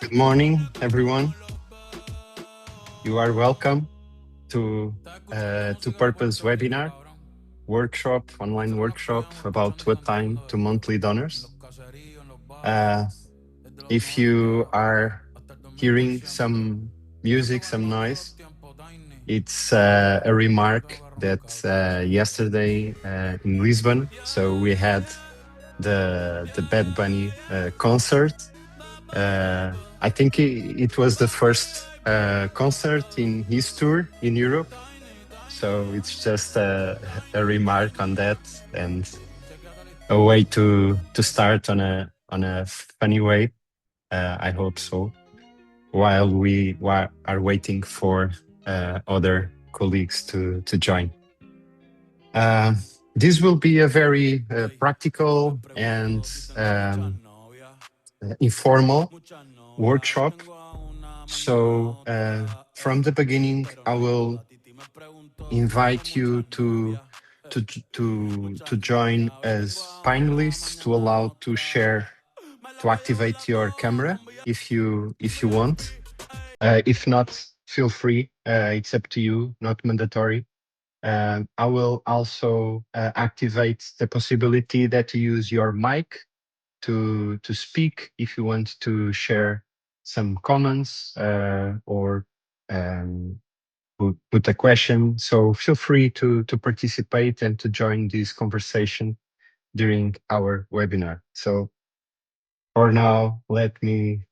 Good morning, everyone. You are welcome to Purpose webinar workshop, online workshop about what time to monthly donors. Uh, if you are hearing some music, some noise, it's a remark that yesterday in Lisbon, so we had the Bad Bunny concert. I think it was the first concert in his tour in Europe. So it's just a remark on that and a way to start on a funny way. I hope so. While we are waiting for other colleagues to join. This will be a very practical and informal workshop. So from the beginning, I will invite you to join as finalists to allow to share to activate your camera if you want. If not, feel free. It's up to you, not mandatory. I will also activate the possibility that you use your mic to speak if you want to share some comments or um, put a question. So feel free to participate and to join this conversation during our webinar. So for now, let me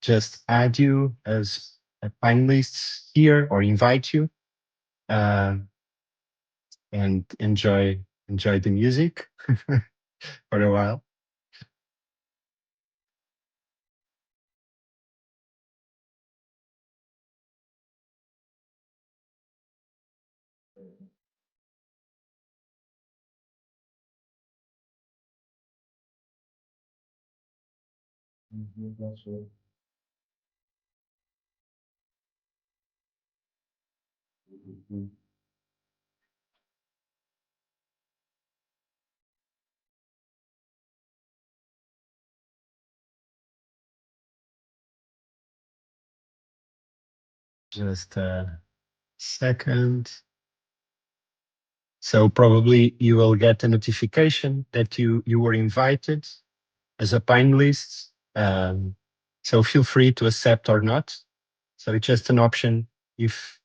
just add you as a finalist here or invite you uh, and enjoy the music for a while. Just a second. So probably you will get a notification that you were invited as a finalist. So feel free to accept or not. So it's just an option if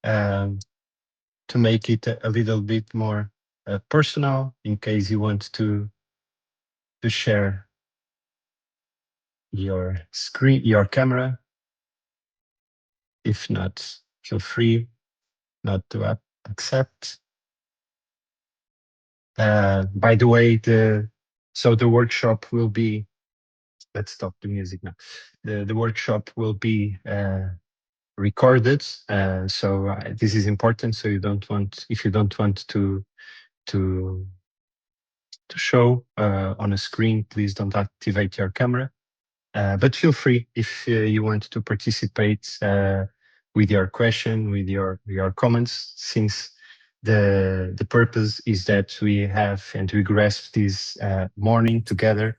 um, to make it a little bit more personal in case you want to share your screen, your camera. If not, feel free not to accept. By the way, the workshop will be. Let's stop the music now. The workshop will be recorded, so this is important. So you don't want if you don't want to to show on a screen, please don't activate your camera. But feel free if you want to participate with your question, with your comments, since the purpose is that we have and we grasp this morning together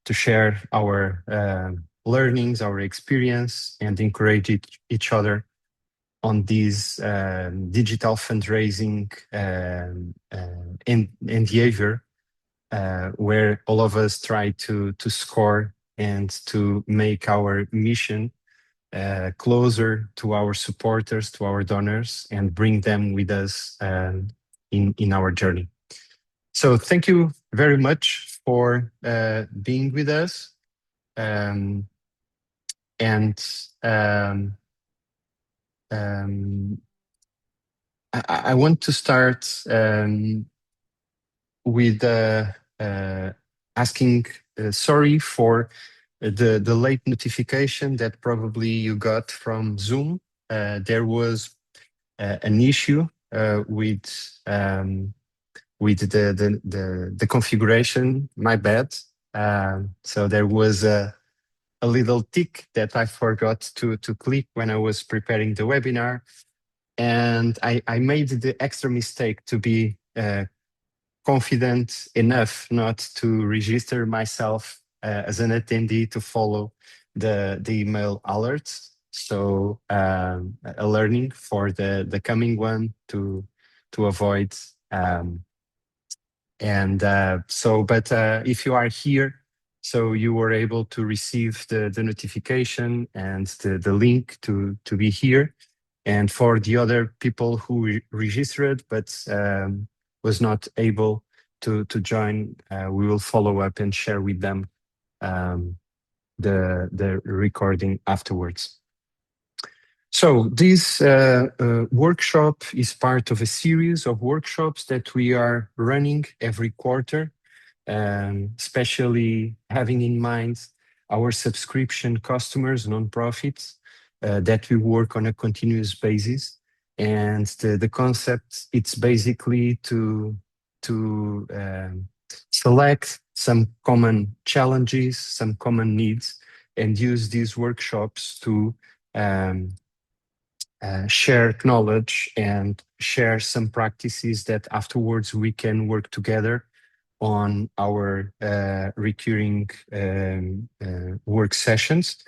to share our learnings, our experience, and encourage each other on this digital fundraising endeavor where all of us try to score and to make our mission closer to our supporters, to our donors, and bring them with us in our journey. So thank you very much for being with us. Um, and I want to start with asking sorry for the late notification that probably you got from Zoom. There was an issue with the configuration. My bad. So there was a little tick that I forgot to click when I was preparing the webinar, and I made the extra mistake to be confident enough not to register myself as an attendee to follow the email alerts. So a learning for the coming one to avoid. But if you are here, so you were able to receive the notification and the link to be here. And for the other people who registered but was not able to join, we will follow up and share with them um, the recording afterwards. So this workshop is part of a series of workshops that we are running every quarter, especially having in mind our subscription customers, nonprofits, that we work on a continuous basis. And the concept, it's basically to select some common challenges, some common needs, and use these workshops to um, share knowledge and share some practices that afterwards we can work together on our recurring work sessions.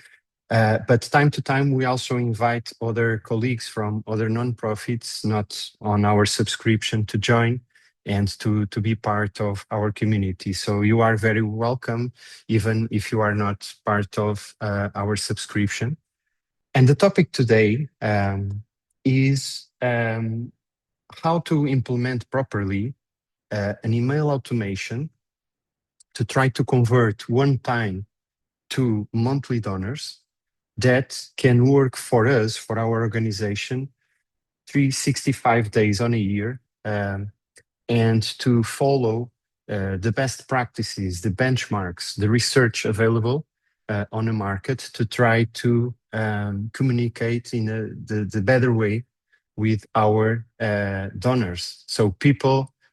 But time to time, we also invite other colleagues from other nonprofits, not on our subscription, to join and to be part of our community. So you are very welcome, even if you are not part of our subscription. And the topic today is how to implement properly an email automation to try to convert one time to monthly donors that can work for us, for our organization, 365 days on a year, and to follow the best practices, the benchmarks, the research available on the market to try to communicate in the better way with our donors. So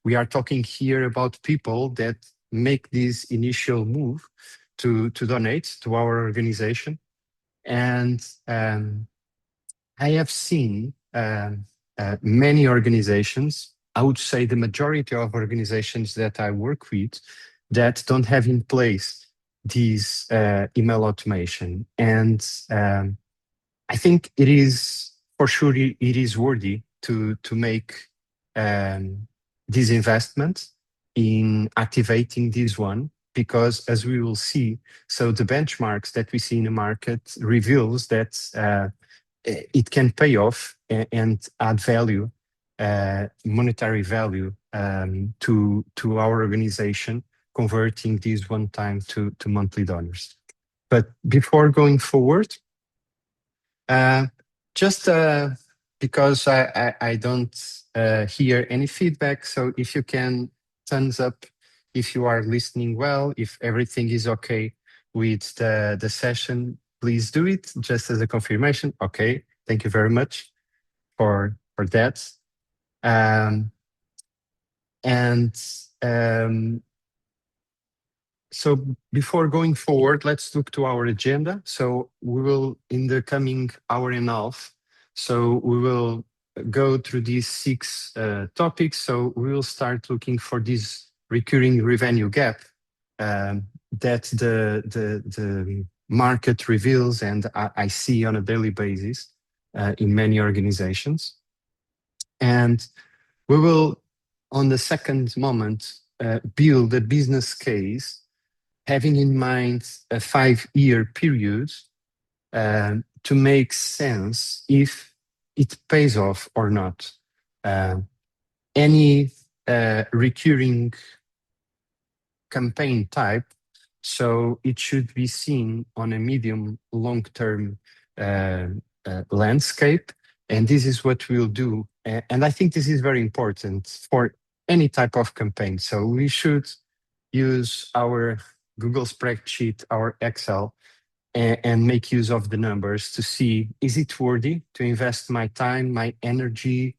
we are talking here about people that make this initial move to donate to our organization. And I have seen many organizations, I would say the majority of organizations that I work with, that don't have in place this email automation. And I think it is, for sure, it is worthy to make this investment in activating this one, because as we will see, so the benchmarks that we see in the market reveals that it can pay off and add value, monetary value to our organization, converting these one time to monthly donors. But before going forward, just because I don't hear any feedback, so if you can thumbs up if you are listening well, if everything is okay with the session, please do it just as a confirmation. Okay, thank you very much for that. And so before going forward, let's look to our agenda. So we will, in the coming hour and a half, so we will go through these 6 topics. So we will start looking for this recurring revenue gap that the market reveals, and I see on a daily basis in many organizations. And we will, on the second moment, build a business case having in mind a 5-year period to make sense if it pays off or not. Any recurring campaign type, so it should be seen on a medium long-term landscape, and this is what we'll do. And I think this is very important for any type of campaign. So we should use our Google spreadsheet, our Excel, and make use of the numbers to see, is it worthy to invest my time, my energy,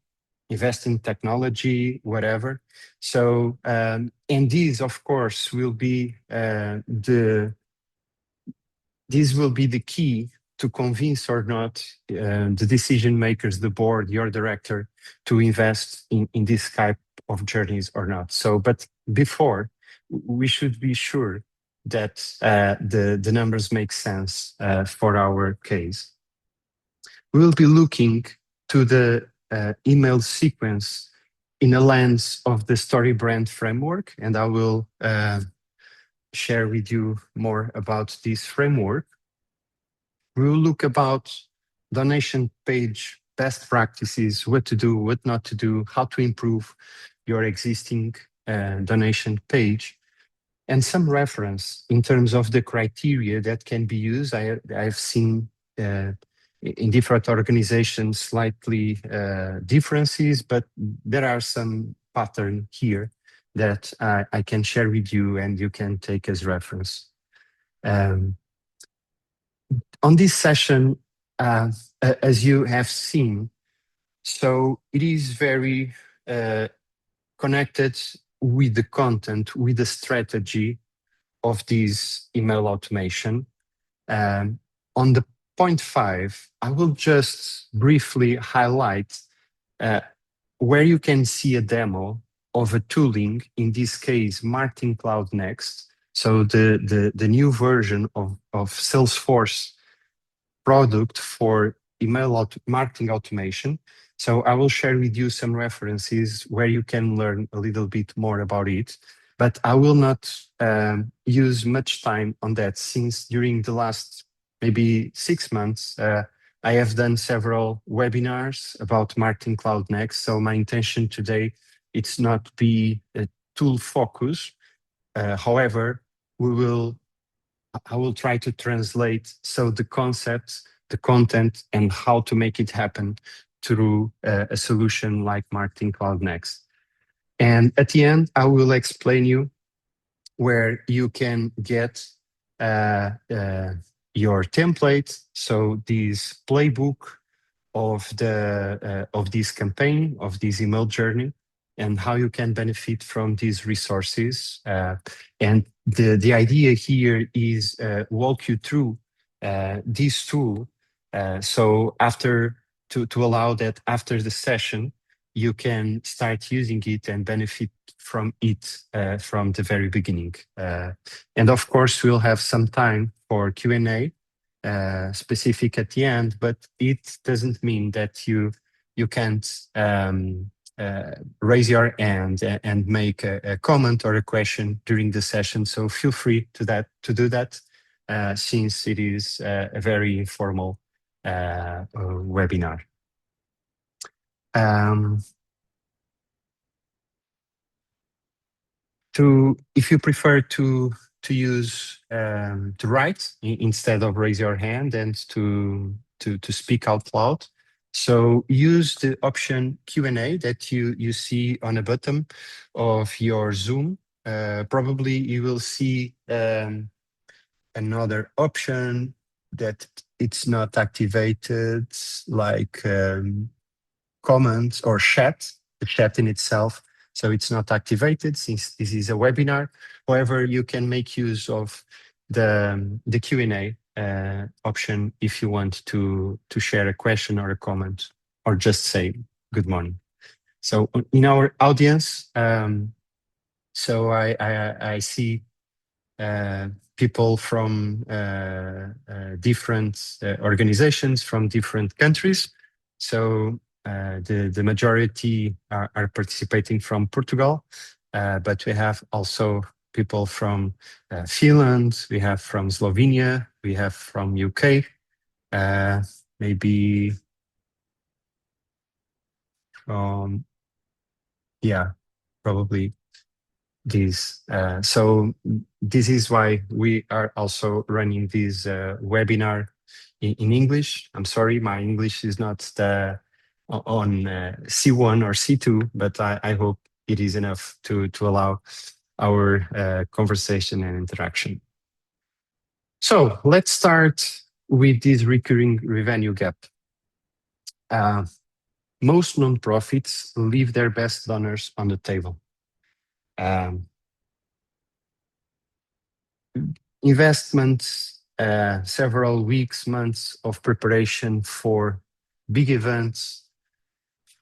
invest in technology, whatever. So, and these, of course, will be this will be the key to convince or not the decision makers, the board, your director, to invest in this type of journeys or not. So, but before, we should be sure that the numbers make sense for our case. We will be looking to the email sequence in a lens of the story brand framework, and I will share with you more about this framework. We will look about donation page best practices, what to do, what not to do, how to improve your existing donation page, and some reference in terms of the criteria that can be used. I've seen in different organizations slightly differences, but there are some pattern here that I can share with you and you can take as reference. Um, on this session, as you have seen, so it is very connected with the content, with the strategy of this email automation. On the point 5, I will just briefly highlight uh, where you can see a demo of a tooling, in this case, Marketing Cloud Next. So the new version of Salesforce product for marketing automation. So I will share with you some references where you can learn a little bit more about it. But I will not use much time on that, since during the last maybe 6 months, I have done several webinars about Marketing Cloud Next. So my intention today, it's not be a tool focus. However, I will try to translate so the concepts, the content, and how to make it happen through a solution like Marketing Cloud Next. And at the end, I will explain you where you can get your template. So this playbook of this campaign, of this email journey, and how you can benefit from these resources. And the idea here is walk you through this tool. So to allow that after the session, you can start using it and benefit from it from the very beginning. And of course, we'll have some time for Q&A specific at the end, but it doesn't mean that you can't raise your hand and make a comment or a question during the session. So feel free to do that, since it is a very informal webinar. If you prefer to use to write instead of raise your hand and to speak out loud, so use the option Q&A that you see on the bottom of your Zoom. Probably you will see another option that it's not activated, like comments or chat, the chat in itself. So it's not activated since this is a webinar. However, you can make use of the Q&A option if you want to share a question or a comment, or just say good morning. So in our audience, so I see people from different organizations from different countries. So the majority are participating from Portugal, but we have also people from Finland, we have from Slovenia, we have from UK, maybe from, yeah, probably these. So this is why we are also running this webinar in English. I'm sorry, my English is not on C1 or C2, but I hope it is enough to allow our conversation and interaction. So let's start with this recurring revenue gap. Most nonprofits leave their best donors on the table. Investments, several weeks, months of preparation for big events,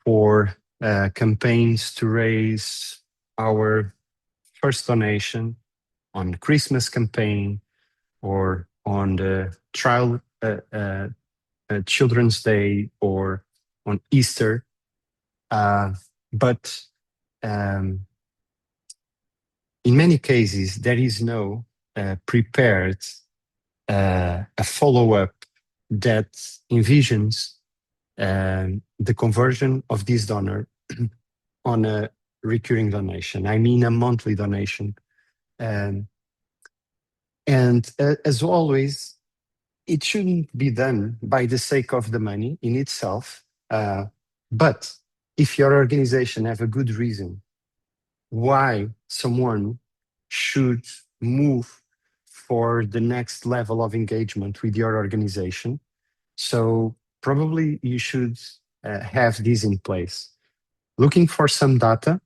for campaigns to raise our first donation, on Christmas campaign or on the Children's Day or on Easter. But um, in many cases, there is no prepared a follow-up that envisions the conversion of this donor on a recurring donation. I mean, a monthly donation. Um, and as always, it shouldn't be done by the sake of the money in itself. But if your organization have a good reason why someone should move for the next level of engagement with your organization, so probably you should have this in place. Looking for some data,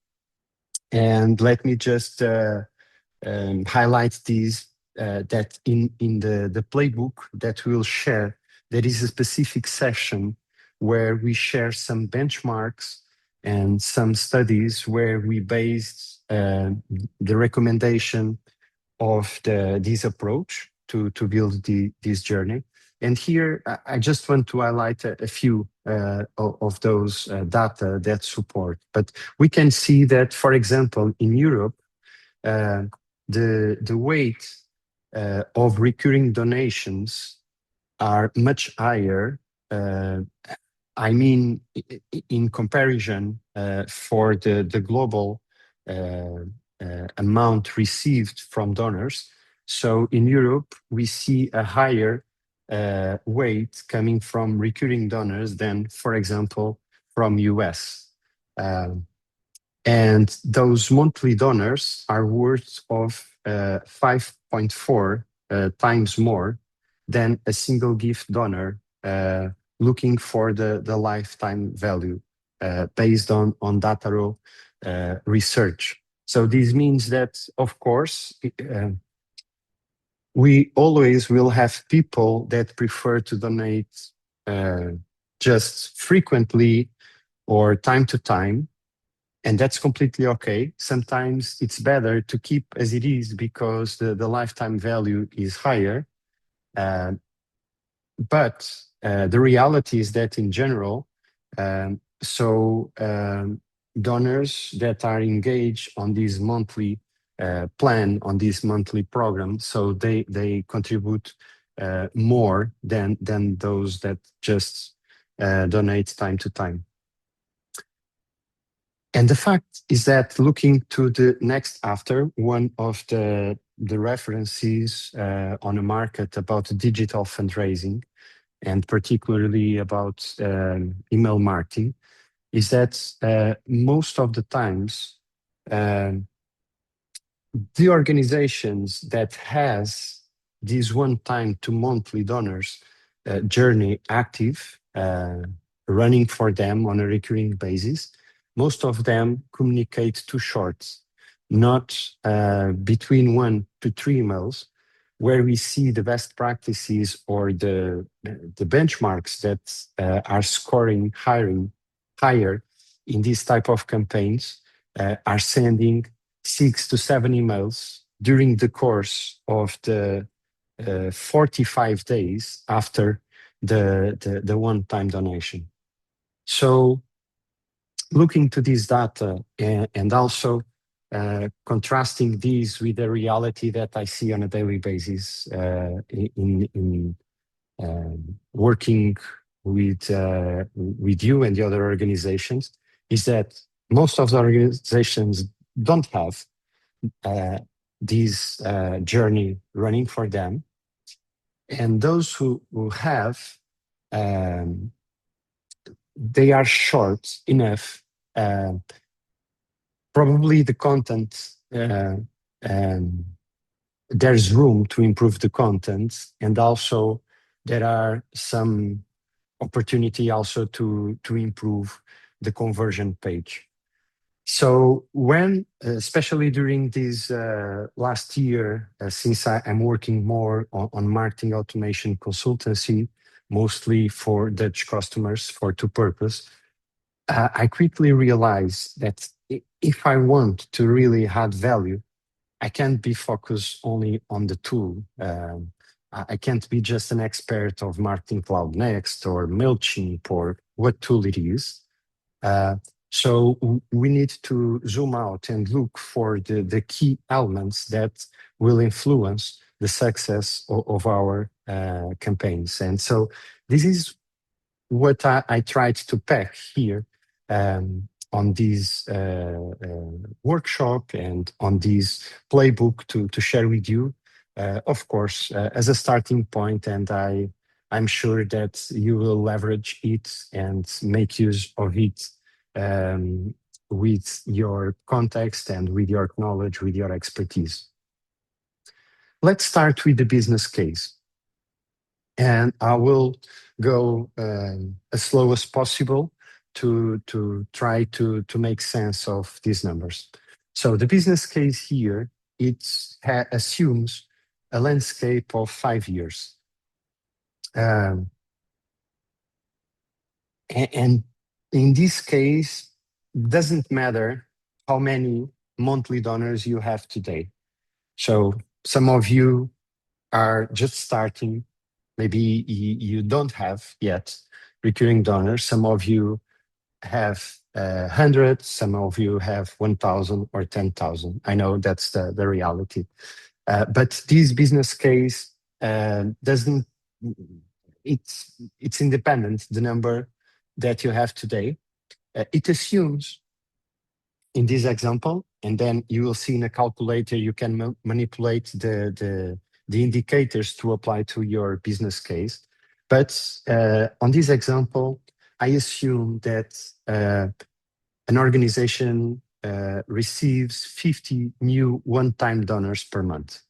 and let me just highlight these that in the playbook that we'll share, there is a specific session where we share some benchmarks and some studies where we based the recommendation of this approach to build this journey. And here, I just want to highlight a few of those data that support. But we can see that, for example, in Europe, uh, the weight of recurring donations are much higher. I mean, in comparison for the global amount received from donors. So in Europe, we see a higher weight coming from recurring donors than, for example, from US. And those monthly donors are worth of 5.4 times more than a single gift donor looking for the lifetime value based on Dataro research. So this means that, of course, we always will have people that prefer to donate just frequently or time to time, and that's completely okay. Sometimes it's better to keep as it is because the lifetime value is higher. But the reality is that in general, donors that are engaged on this monthly plan, on this monthly program, so they contribute more than those that just donate time to time. And the fact is that looking to the next after, one of the references on a market about digital fundraising, and particularly about email marketing, is that most of the times the organizations that has this one-time to monthly donors journey active, running for them on a recurring basis, most of them communicate too short, not between 1 to 3 emails, where we see the best practices or the benchmarks that are scoring higher in these type of campaigns are sending 6 to 7 emails during the course of the 45 days after the one-time donation. So looking to this data and also contrasting these with the reality that I see on a daily basis in working with you and the other organizations, is that most of the organizations don't have this journey running for them. And those who have, they are short enough. Probably the content, there's room to improve the content, and also there are some opportunity also to improve the conversion page. So when, especially during this last year, since I'm working more on marketing automation consultancy, mostly for Dutch customers for two purpose, I quickly realized that if I want to really add value I can't be focused only on the tool. I can't be just an expert of Marketing Cloud Next or MailChimp or what tool it is. So we need to zoom out and look for the key elements that will influence the success of our campaigns. And so this is what I tried to pack here on this workshop and on this playbook to share with you, of course, as a starting point, and I'm sure that you will leverage it and make use of it with your context and with your knowledge, with your expertise. Let's start with the business case. And I will go as slow as possible to try to make sense of these numbers. So the business case here, it assumes a landscape of 5 years. And in this case, doesn't matter how many monthly donors you have today. So some of you are just starting. Maybe you don't have yet recurring donors. Some of you have 100, some of you have 1,000 or 10,000. I know that's the reality. But this business case doesn't, it's independent, the number that you have today. It assumes in this example, and then you will see in a calculator, you can manipulate the indicators to apply to your business case. But on this example, I assume that an organization receives 50 new one-time donors per month.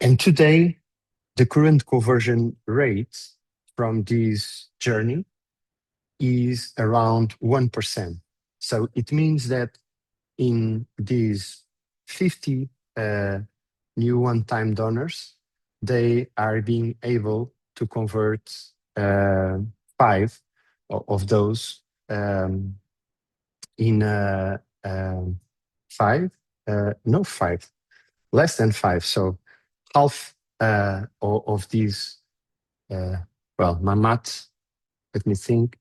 And today, the current conversion rate from this journey is around 1%. So it means that in these 50 new one-time donors, they are being able to convert 5 of those in 5, no 5, less than 5. So half of these, well, my math, let me think,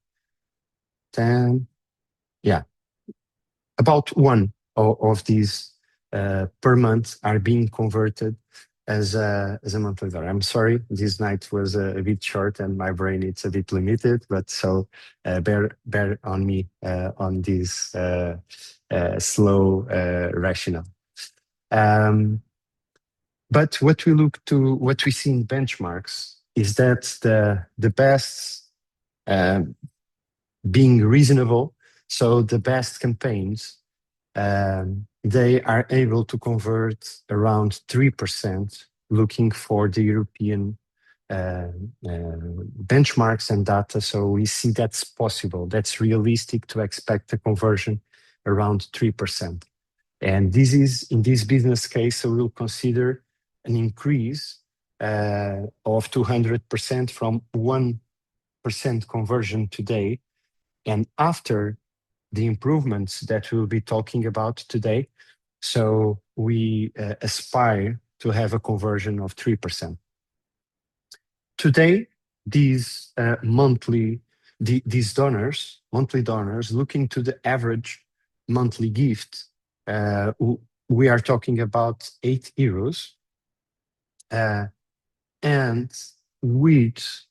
10, yeah, about 1 of these per month are being converted as a monthly donor. I'm sorry, this night was a bit short and my brain is a bit limited, but so bear on me on this slow rationale. But what we see in benchmarks is that the best being reasonable, so the best campaigns, they are able to convert around 3% looking for the European benchmarks and data. So we see that's possible. That's realistic to expect a conversion around 3%. And this is in this business case, so we'll consider an increase of 200% from 1% conversion today. And after the improvements that we'll be talking about today, so we aspire to have a conversion of 3%. Today, these monthly donors, looking to the average monthly gift, we are talking about 8 euros. And with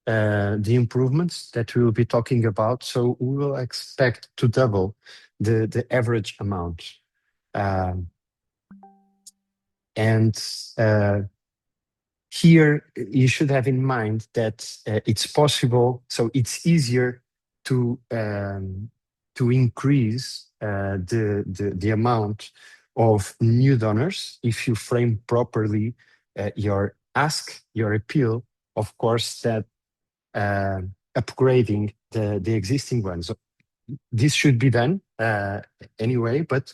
the improvements that we will be talking about, so we will expect to double the average amount. Here you should have in mind that it's possible, so it's easier to increase the amount of new donors if you frame properly your ask, your appeal, of course, that upgrading the existing ones. So this should be done anyway, but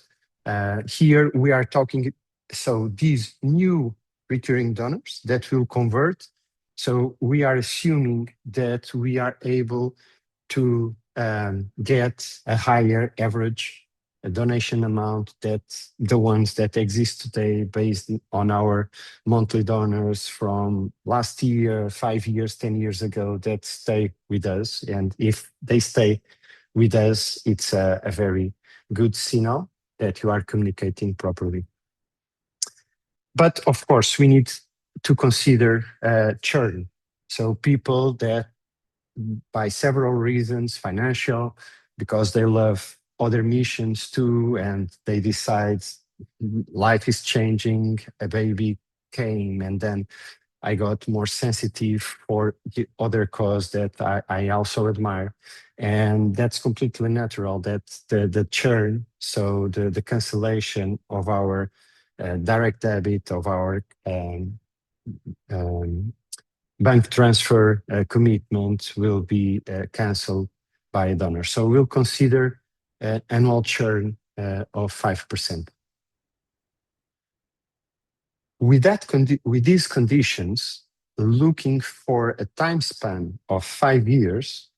here we are talking, so these new recurring donors that will convert, so we are assuming that we are able to get a higher average donation amount, that the ones that exist today based on our monthly donors from last year, 5 years, 10 years ago, that stay with us. And if they stay with us, it's a very good signal that you are communicating properly. But of course, we need to consider churn. So people that, by several reasons, financial, because they love other missions too, and they decide life is changing, a baby came, and then I got more sensitive for the other cause that I also admire. And that's completely natural, that the churn, so the cancellation of our direct debit, of our um, bank transfer commitment will be canceled by a donor. So we'll consider annual churn of 5%. With these conditions, looking for a time span of 5 years,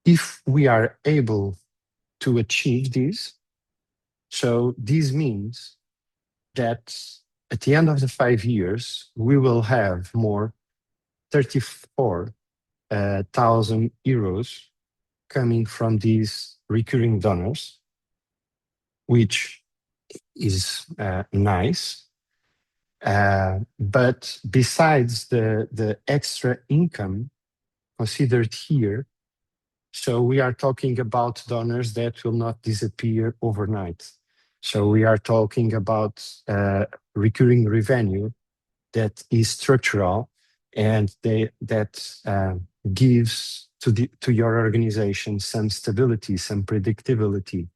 if we are able to achieve this, so this means that at the end of the 5 years, we will have more 34,000 euros coming from these recurring donors, which is nice. But besides the extra income considered here, so we are talking about donors that will not disappear overnight. So we are talking about recurring revenue that is structural, and that gives to your organization some stability, some predictability,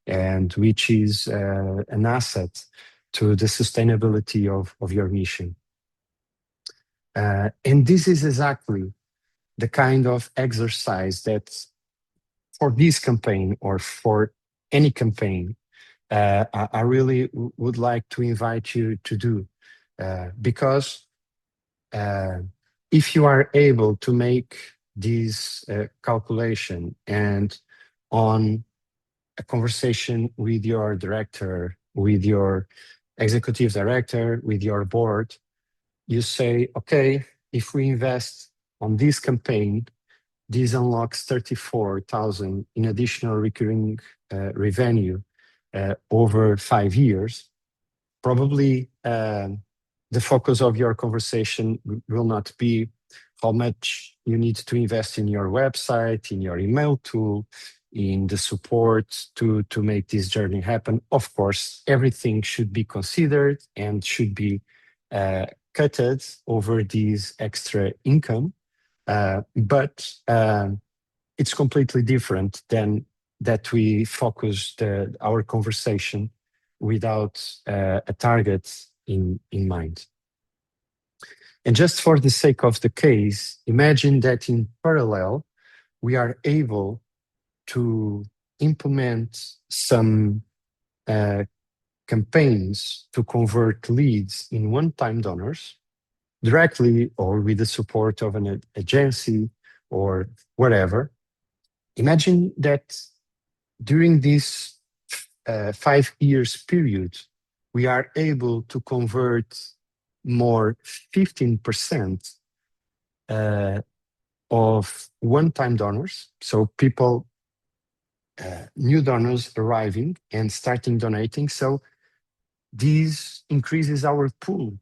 and which is an asset to the sustainability of your mission. And this is exactly the kind of exercise that, for this campaign or for any campaign, I really would like to invite you to do, because if you are able to make this calculation, and on a conversation with your director, with your executive director, with your board, you say, okay, if we invest on this campaign, this unlocks 34,000 in additional recurring revenue over 5 years. Probably the focus of your conversation will not be how much you need to invest in your website, in your email tool, in the support to make this journey happen. Of course, everything should be considered and should be cutted over this extra income. But it's completely different than that we focus our conversation without a target in mind. And just for the sake of the case, imagine that in parallel, we are able to implement some campaigns to convert leads in one-time donors directly, or with the support of an agency or whatever. Imagine that during this 5 years period, we are able to convert more 15% of one-time donors. So people, new donors arriving and starting donating. So this increases our pool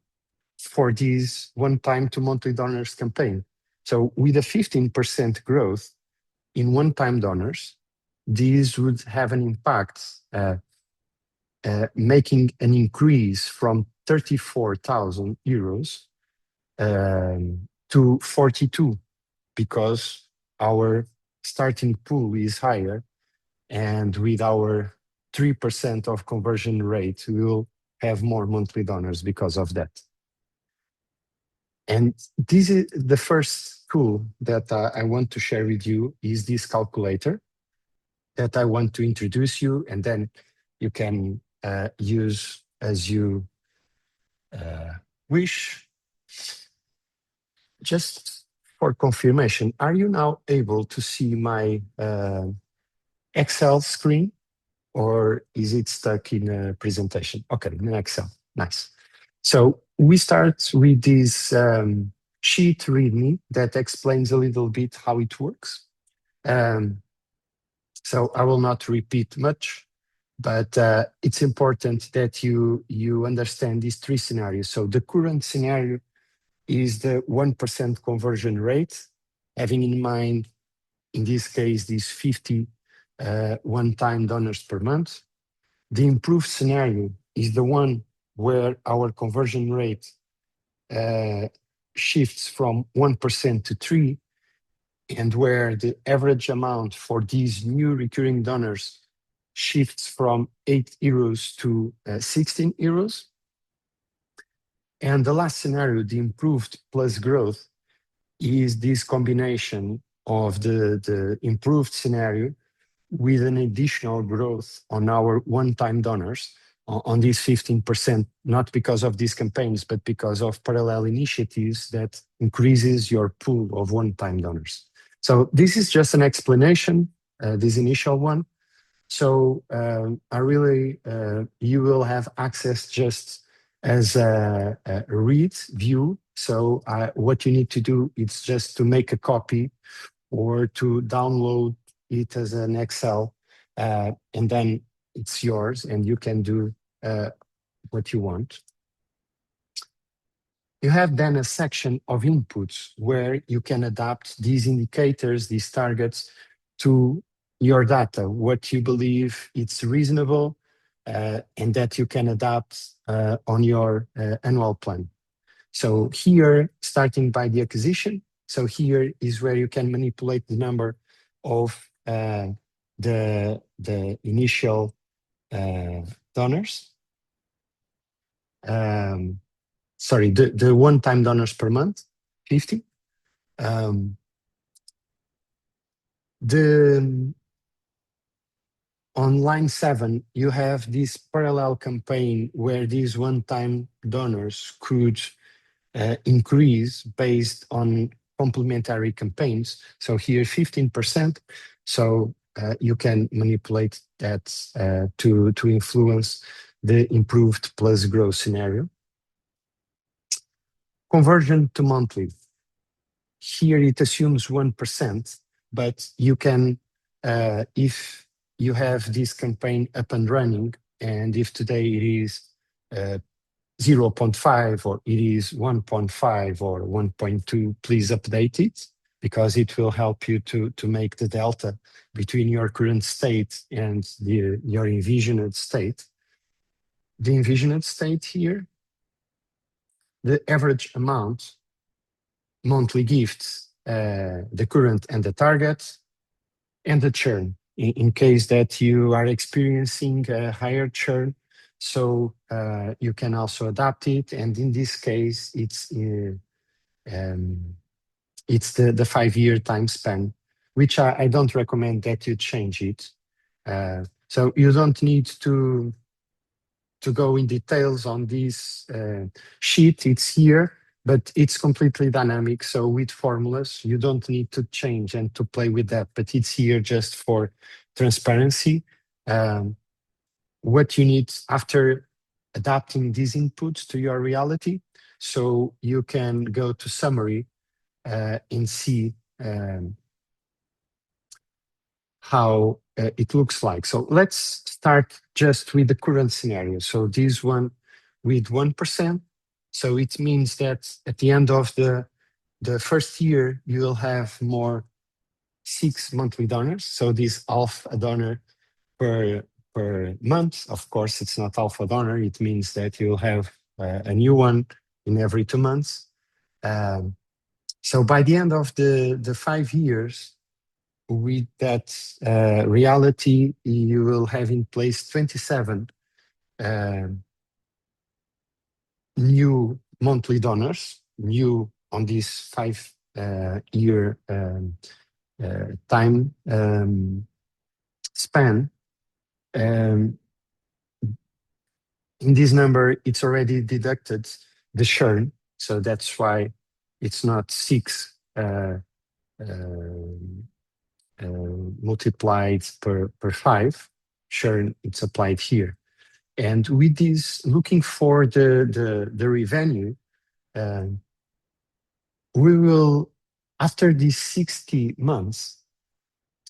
for this one-time to monthly donors campaign. So with a 15% growth in one-time donors, these would have an impact, making an increase from 34,000 euros to 42, because our starting pool is higher, and with our 3% of conversion rate, we will have more monthly donors because of that. And this is the first tool that I want to share with you, is this calculator that I want to introduce you, and then you can use as you wish. Just for confirmation, are you now able to see my Excel screen, or is it stuck in a presentation? Okay, in Excel. Nice. So we start with this sheet README that explains a little bit how it works. So I will not repeat much, but it's important that you understand these three scenarios. So the current scenario is the 1% conversion rate, having in mind, in this case, these 50 one-time donors per month. The improved scenario is the one where our conversion rate shifts from 1% to 3, and where the average amount for these new recurring donors shifts from 8 euros to 16 euros. And the last scenario, the improved plus growth, is this combination of the improved scenario with an additional growth on our one-time donors on these 15%, not because of these campaigns, but because of parallel initiatives that increases your pool of one-time donors. So this is just an explanation, this initial one. So I really, you will have access just as a read view. So what you need to do is just to make a copy or to download it as an Excel, and then it's yours and you can do what you want. You have then a section of inputs where you can adapt these indicators, these targets to your data, what you believe it's reasonable, and that you can adapt on your annual plan. So here, starting by the acquisition, so here is where you can manipulate the number of the initial donors. Sorry, the one-time donors per month, 50. On line 7, you have this parallel campaign where these one-time donors could increase based on complementary campaigns. So here 15%. So you can manipulate that to influence the improved plus growth scenario. Conversion to monthly. Here it assumes 1%, but you can, if you have this campaign up and running, and if today it is 0.5 or it is 1.5 or 1.2, please update it, because it will help you to make the delta between your current state and your envisioned state. The envisioned state here, the average amount, monthly gifts, the current and the target, and the churn, in case that you are experiencing a higher churn. So you can also adapt it, and in this case, it's the 5-year time span, which I don't recommend that you change it. So you don't need to go in details on this sheet. It's here, but it's completely dynamic. So with formulas, you don't need to change and to play with that, but it's here just for transparency. What you need after adapting these inputs to your reality, so you can go to summary and see how it looks like. So let's start just with the current scenario. So this one with 1%. So it means that at the end of the first year, you will have more 6 monthly donors. So this half a donor per month. Of course, it's not half a donor. It means that you'll have a new one in every 2 months. So by the end of the 5 years, with that reality, you will have in place 27 new monthly donors, new on this 5-year time span. In this number, it's already deducted the churn, so that's why it's not 6 multiplied per 5. churn it's applied here. And with this, looking for the revenue, we will, after these 60 months,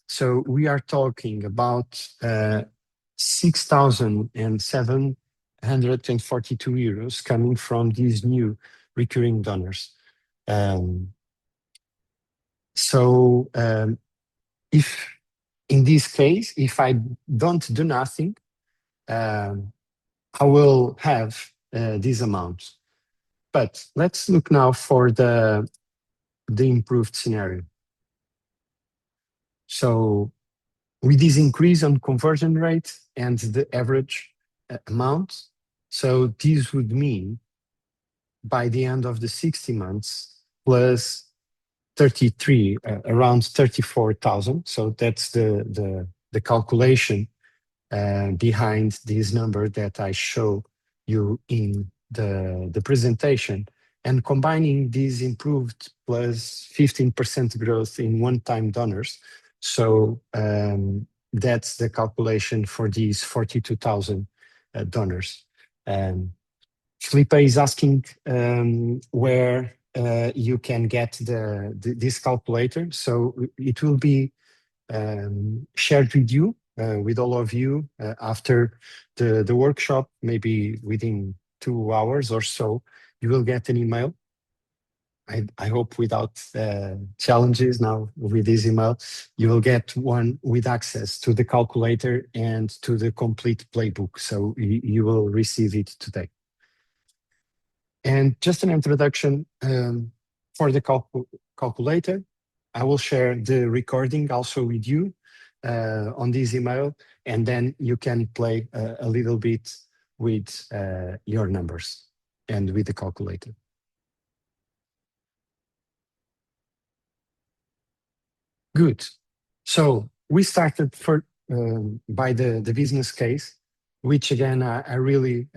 so we are talking about 6,742 euros coming from these new recurring donors. Um, so if in this case, if I don't do nothing, um, I will have this amount. But let's look now for the improved scenario. So with this increase on conversion rate and the average amount, so this would mean by the end of the 60 months plus 33, around 34,000. So that's the calculation behind this number that I show you in the presentation. And combining these improved plus 15% growth in one-time donors, so that's the calculation for these 42,000 donors. Felipe is asking where you can get this calculator. So it will be shared with you, with all of you after the workshop, maybe within 2 hours or so. You will get an email. I hope without challenges now with this email. You will get one with access to the calculator and to the complete playbook. So you will receive it today. And just an introduction for the calculator. I will share the recording also with you on this email, and then you can play a little bit with your numbers and with the calculator. Good. So we started by the business case, which again I really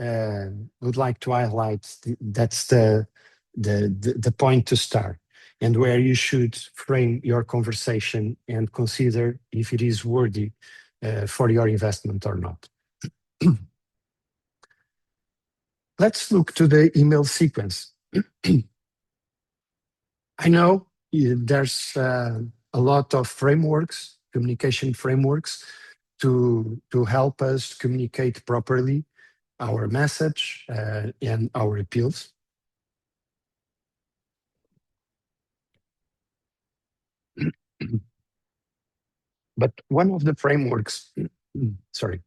would like to highlight. That's the point to start, and where you should frame your conversation and consider if it is worthy for your investment or not. Let's look to the email sequence. I know there's a lot of frameworks, communication frameworks, to help us communicate properly our message and our appeals. But one of the frameworks, sorry,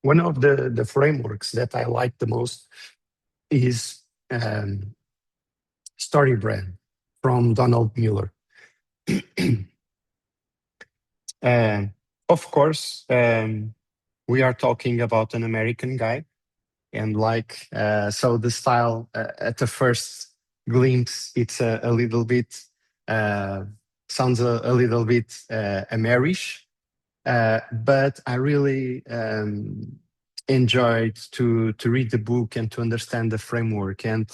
one of the frameworks that I like the most is Story Brand from Donald Miller. Of course, we are talking about an American guy, and so the style at the first glimpse, it's a little bit sounds a little bit Amerish, but I really enjoyed to read the book and to understand the framework, and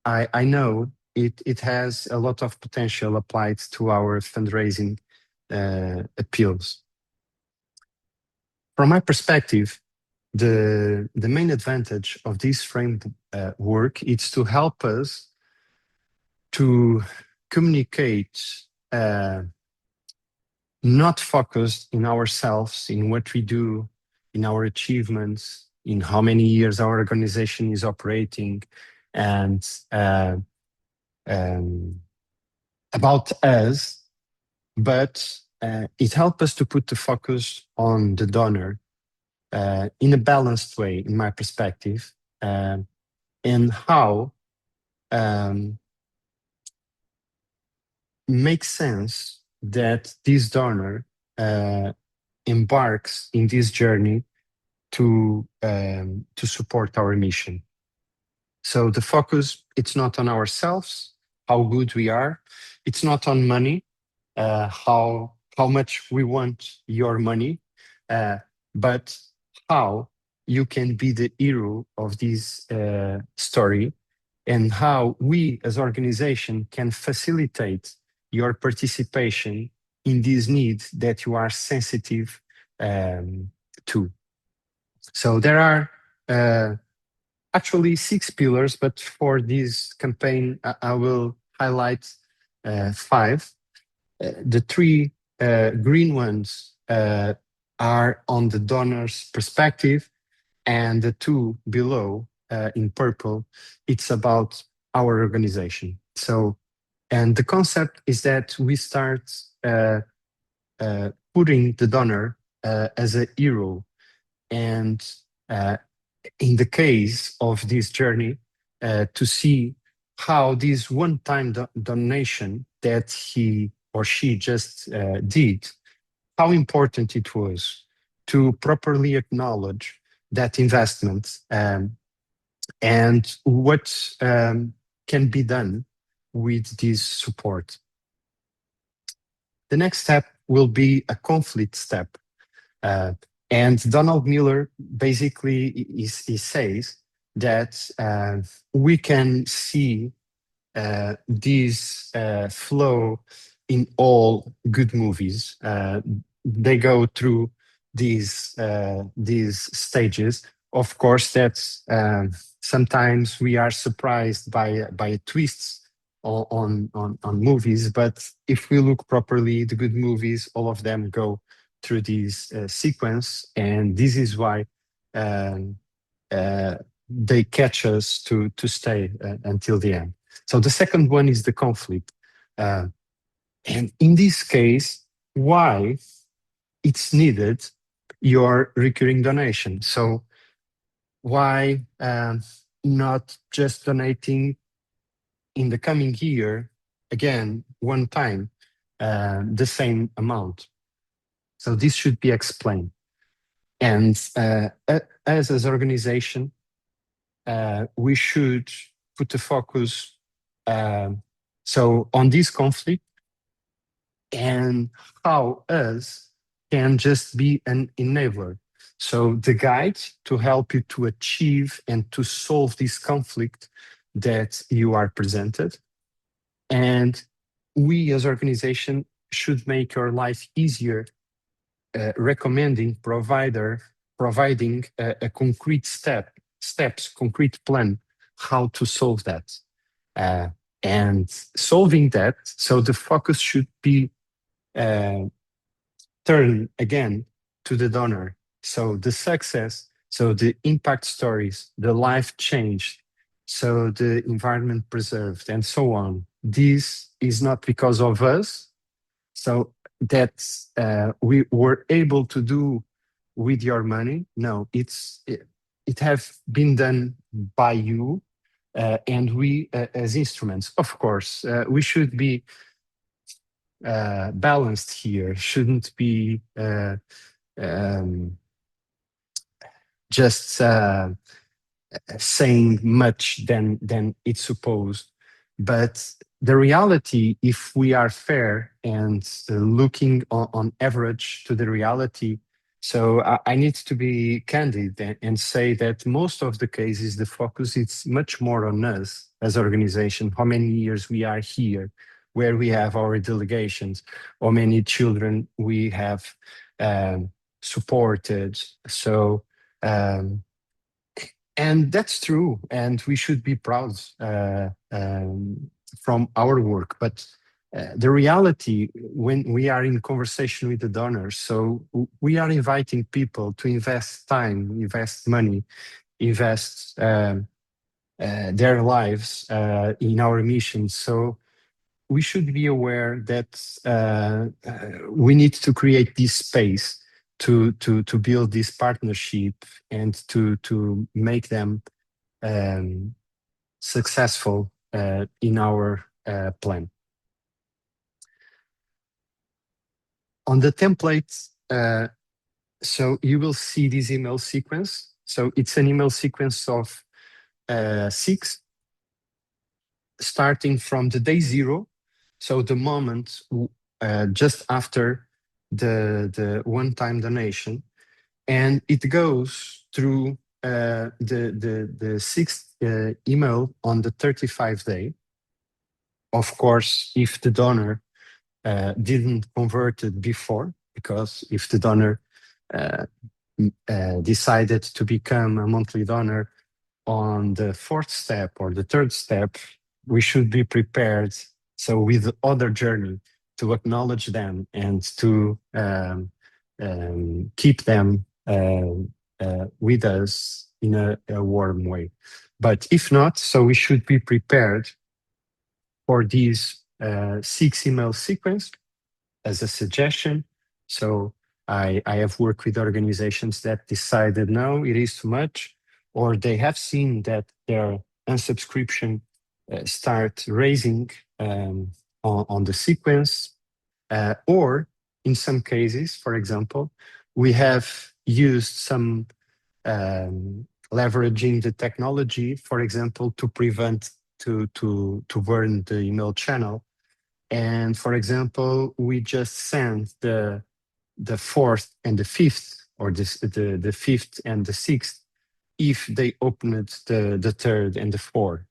I know it has a lot of potential applied to our fundraising appeals. From my perspective, the main advantage of this framework is to help us to communicate not focused in ourselves, in what we do, in our achievements, in how many years our organization is operating, and about us, but it helps us to put the focus on the donor in a balanced way, in my perspective, and how makes sense that this donor embarks in this journey to support our mission. So the focus, it's not on ourselves, how good we are. It's not on money, how much we want your money, but how you can be the hero of this story, and how we as organization can facilitate your participation in this need that you are sensitive too. So there are actually 6 pillars, but for this campaign, I will highlight 5. The 3 green ones are on the donor's perspective, and the 2 below in purple, it's about our organization. So, and the concept is that we start putting the donor as a hero. And in the case of this journey, to see how this one-time donation that he or she just did, how important it was to properly acknowledge that investment, and what can be done with this support. The next step will be a conflict step. And Donald Miller basically he says that we can see this flow in all good movies. They go through these stages. Of course, that's sometimes we are surprised by twists on movies, but if we look properly, the good movies, all of them go through this sequence, and this is why they catch us to stay until the end. So the second one is the conflict. And in this case, why it's needed your recurring donation. So why not just donating in the coming year, again, one time, the same amount? So this should be explained. And as an organization, we should put the focus so on this conflict, and how us can just be an enabler. So the guide to help you to achieve and to solve this conflict that you are presented. And we as organization should make your life easier, recommending providing a concrete steps, concrete plan how to solve that. And solving that, so the focus should be turn again to the donor. So the success, so the impact stories, the life changed, so the environment preserved, and so on. This is not because of us, so that we were able to do with your money. No, it have been done by you, and we as instruments. Of course, we should be balanced here. Shouldn't be just saying much than it's supposed. But the reality, if we are fair and looking on average to the reality, so I need to be candid and say that most of the cases, the focus is much more on us as organization, how many years we are here, where we have our delegations, how many children we have supported. So and that's true, and we should be proud from our work. But the reality, when we are in conversation with the donors, so we are inviting people to invest time, invest money, invest their lives in our mission. So we should be aware that we need to create this space to build this partnership and to make them successful in our plan. On the template, so you will see this email sequence. So it's an email sequence of 6, starting from the day 0. So the moment just after the one-time donation, and it goes through the 6th email on the 35th day. Of course, if the donor didn't convert it before, because if the donor decided to become a monthly donor on the fourth step or the third step, we should be prepared. So with the other journey, to acknowledge them and to keep them with us in a warm way. But if not, so we should be prepared for these 6 email sequence as a suggestion. So I have worked with organizations that decided, no, it is too much, or they have seen that their unsubscription start raising on the sequence, or in some cases, for example, we have used some leveraging the technology, for example, to prevent to burn the email channel. And for example, we just sent the fourth and the fifth, or the fifth and the sixth, if they opened the third and the fourth.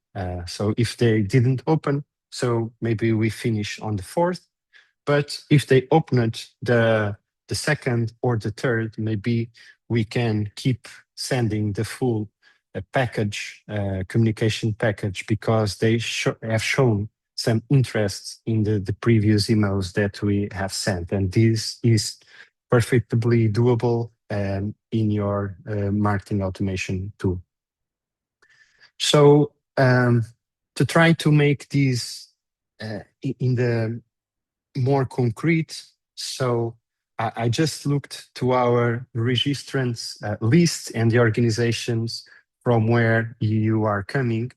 So if they didn't open, so maybe we finish on the fourth. But if they opened the second or the third, maybe we can keep sending the full package, communication package, because they have shown some interest in the previous emails that we have sent. And this is perfectly doable in your marketing automation tool. So to try to make these in the more concrete, so I just looked to our registrants list and the organizations from where you are coming,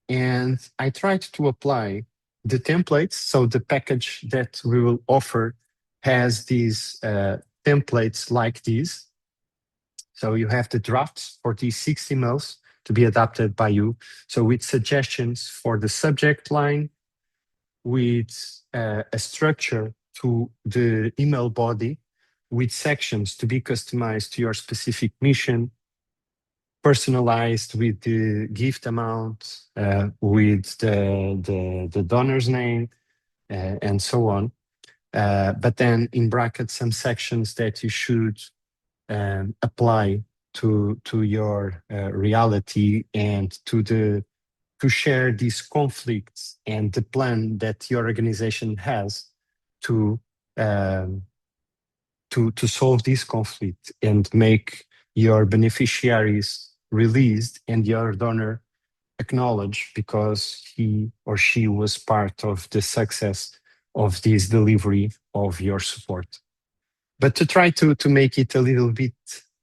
and I tried to apply the templates. So the package that we will offer has these templates like these. So you have the drafts for these 6 emails to be adapted by you. So with suggestions for the subject line, with a structure to the email body, with sections to be customized to your specific mission, personalized with the gift amount, with the donor's name, and so on. But then in brackets, some sections that you should apply to your reality and to share these conflicts and the plan that your organization has to to solve this conflict and make your beneficiaries released and your donor acknowledged because he or she was part of the success of this delivery of your support. But to try to make it a little bit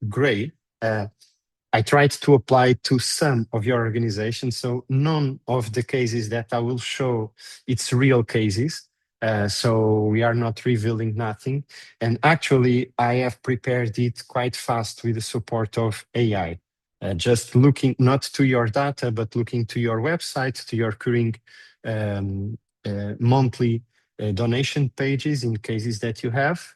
gray, I tried to apply to some of your organizations. So none of the cases that I will show, it's real cases. So we are not revealing nothing. And actually, I have prepared it quite fast with the support of AI. Just looking not to your data, but looking to your website, to your current monthly donation pages in cases that you have.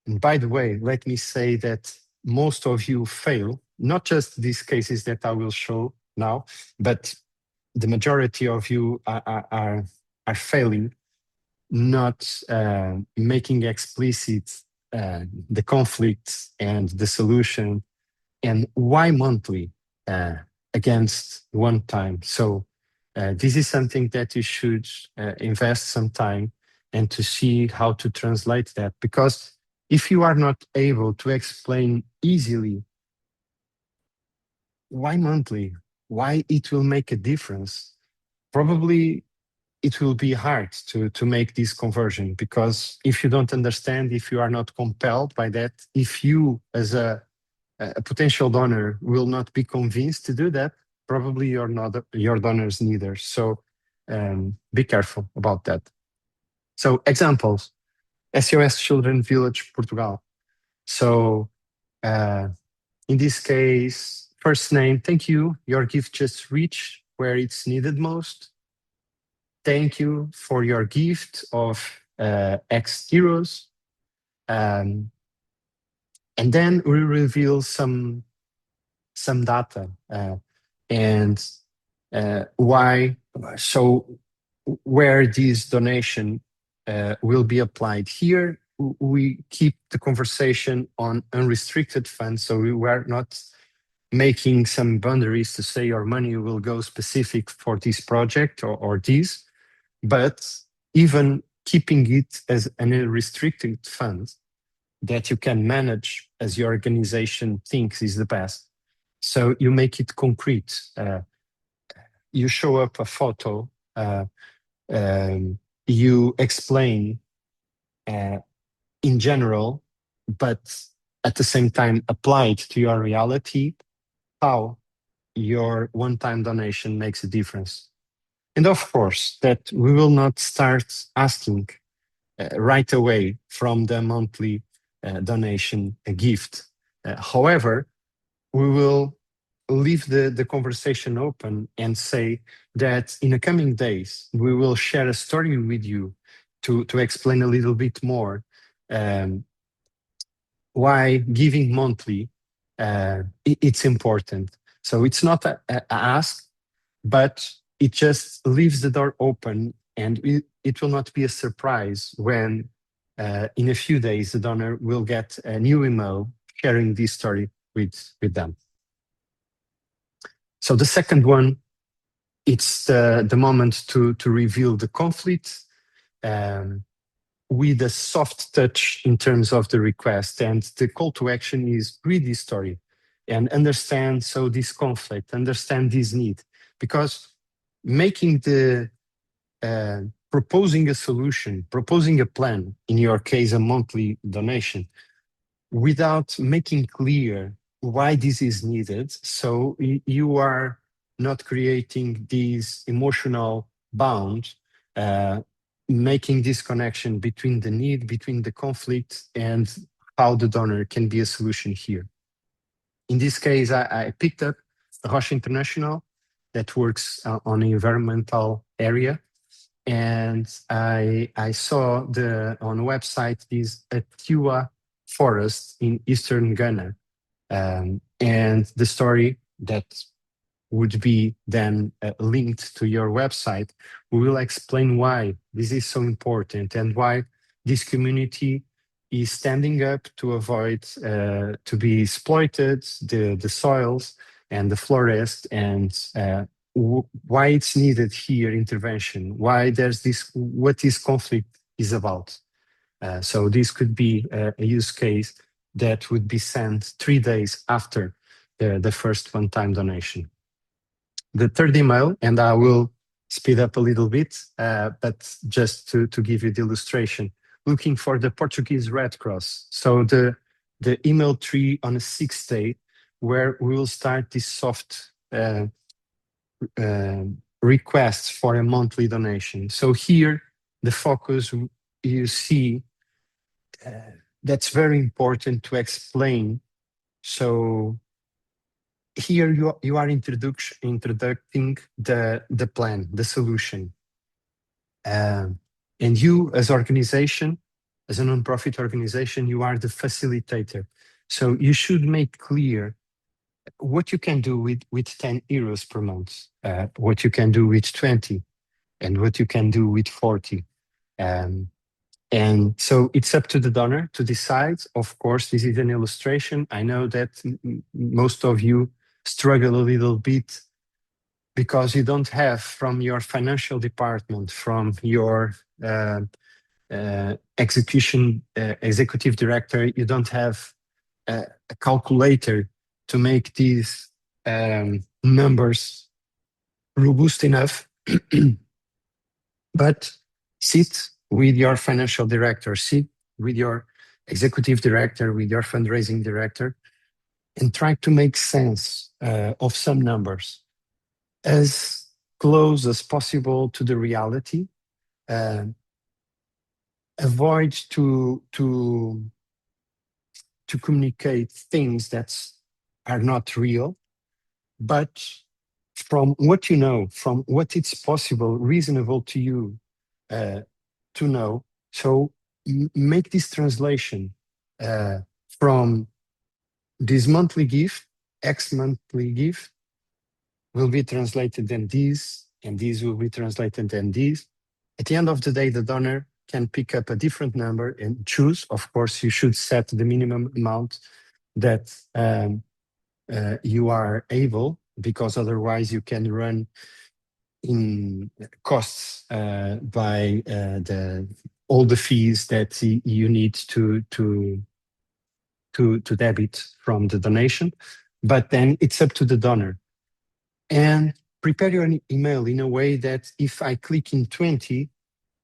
And by the way, let me say that most of you fail, not just these cases that I will show now, but the majority of you are failing, not making explicit the conflicts and the solution and why monthly against one time. So this is something that you should invest some time and to see how to translate that, because if you are not able to explain easily why monthly, why it will make a difference, probably it will be hard to make this conversion, because if you don't understand, if you are not compelled by that, if you as a potential donor will not be convinced to do that, probably your donors neither. So be careful about that. So examples, SOS Children Village Portugal. So in this case, first name, thank you. Your gift just reached where it's needed most. Thank you for your gift of X euros. And then we reveal some data and why, so where this donation will be applied here we keep the conversation on unrestricted funds, so we were not making some boundaries to say your money will go specific for this project or this, but even keeping it as an unrestricted fund that you can manage as your organization thinks is the best. So you make it concrete. You show up a photo, um, you explain uh, in general, but at the same time applied to your reality, how your one-time donation makes a difference. And of course, that we will not start asking right away from the monthly donation a gift. However, we will leave the conversation open and say that in the coming days, we will share a story with you to explain a little bit more um, why giving monthly it's important. So it's not a ask, but it just leaves the door open, and it will not be a surprise when in a few days the donor will get a new email sharing this story with them. So the second one, it's the moment to reveal the conflict um, with a soft touch in terms of the request. And the call to action is read this story and understand so this conflict, understand this need. Because making the proposing a solution, proposing a plan, in your case, a monthly donation, without making clear why this is needed. So you are not creating this emotional bound, uh, making this connection between the need, between the conflict, and how the donor can be a solution here. In this case, I picked up Roche International that works on the environmental area. And I saw on the website this Atua forest in eastern Ghana, and the story that would be then linked to your website. We will explain why this is so important and why this community is standing up to avoid to be exploited, the soils and the forest, and why it's needed here intervention, why there's this, what this conflict is about. So this could be a use case that would be sent 3 days after the first one-time donation. The third email, and I will speed up a little bit, but just to give you the illustration, looking for the Portuguese Red Cross. So the email 3 on a 6th day, where we will start this soft requests for a monthly donation. So here, the focus you see, that's very important to explain. So here you are introducing the plan, the solution. And you as organization, as a nonprofit organization, you are the facilitator. So you should make clear what you can do with 10 euros per month, what you can do with 20, and what you can do with 40. And so it's up to the donor to decide. Of course, this is an illustration. I know that most of you struggle a little bit because you don't have from your financial department, from your executive director, you don't have a calculator to make these numbers robust enough. But sit with your financial director, sit with your executive director, with your fundraising director, and try to make sense of some numbers as close as possible to the reality. Avoid to communicate things that are not real, but from what you know, from what it's possible, reasonable to you to know. So make this translation from this monthly gift, X monthly gift will be translated in these, and these will be translated in these. At the end of the day, the donor can pick up a different number and choose. Of course, you should set the minimum amount that you are able, because otherwise you can run in costs by the all the fees that you need to debit from the donation. But then it's up to the donor. And prepare your email in a way that if I click in 20,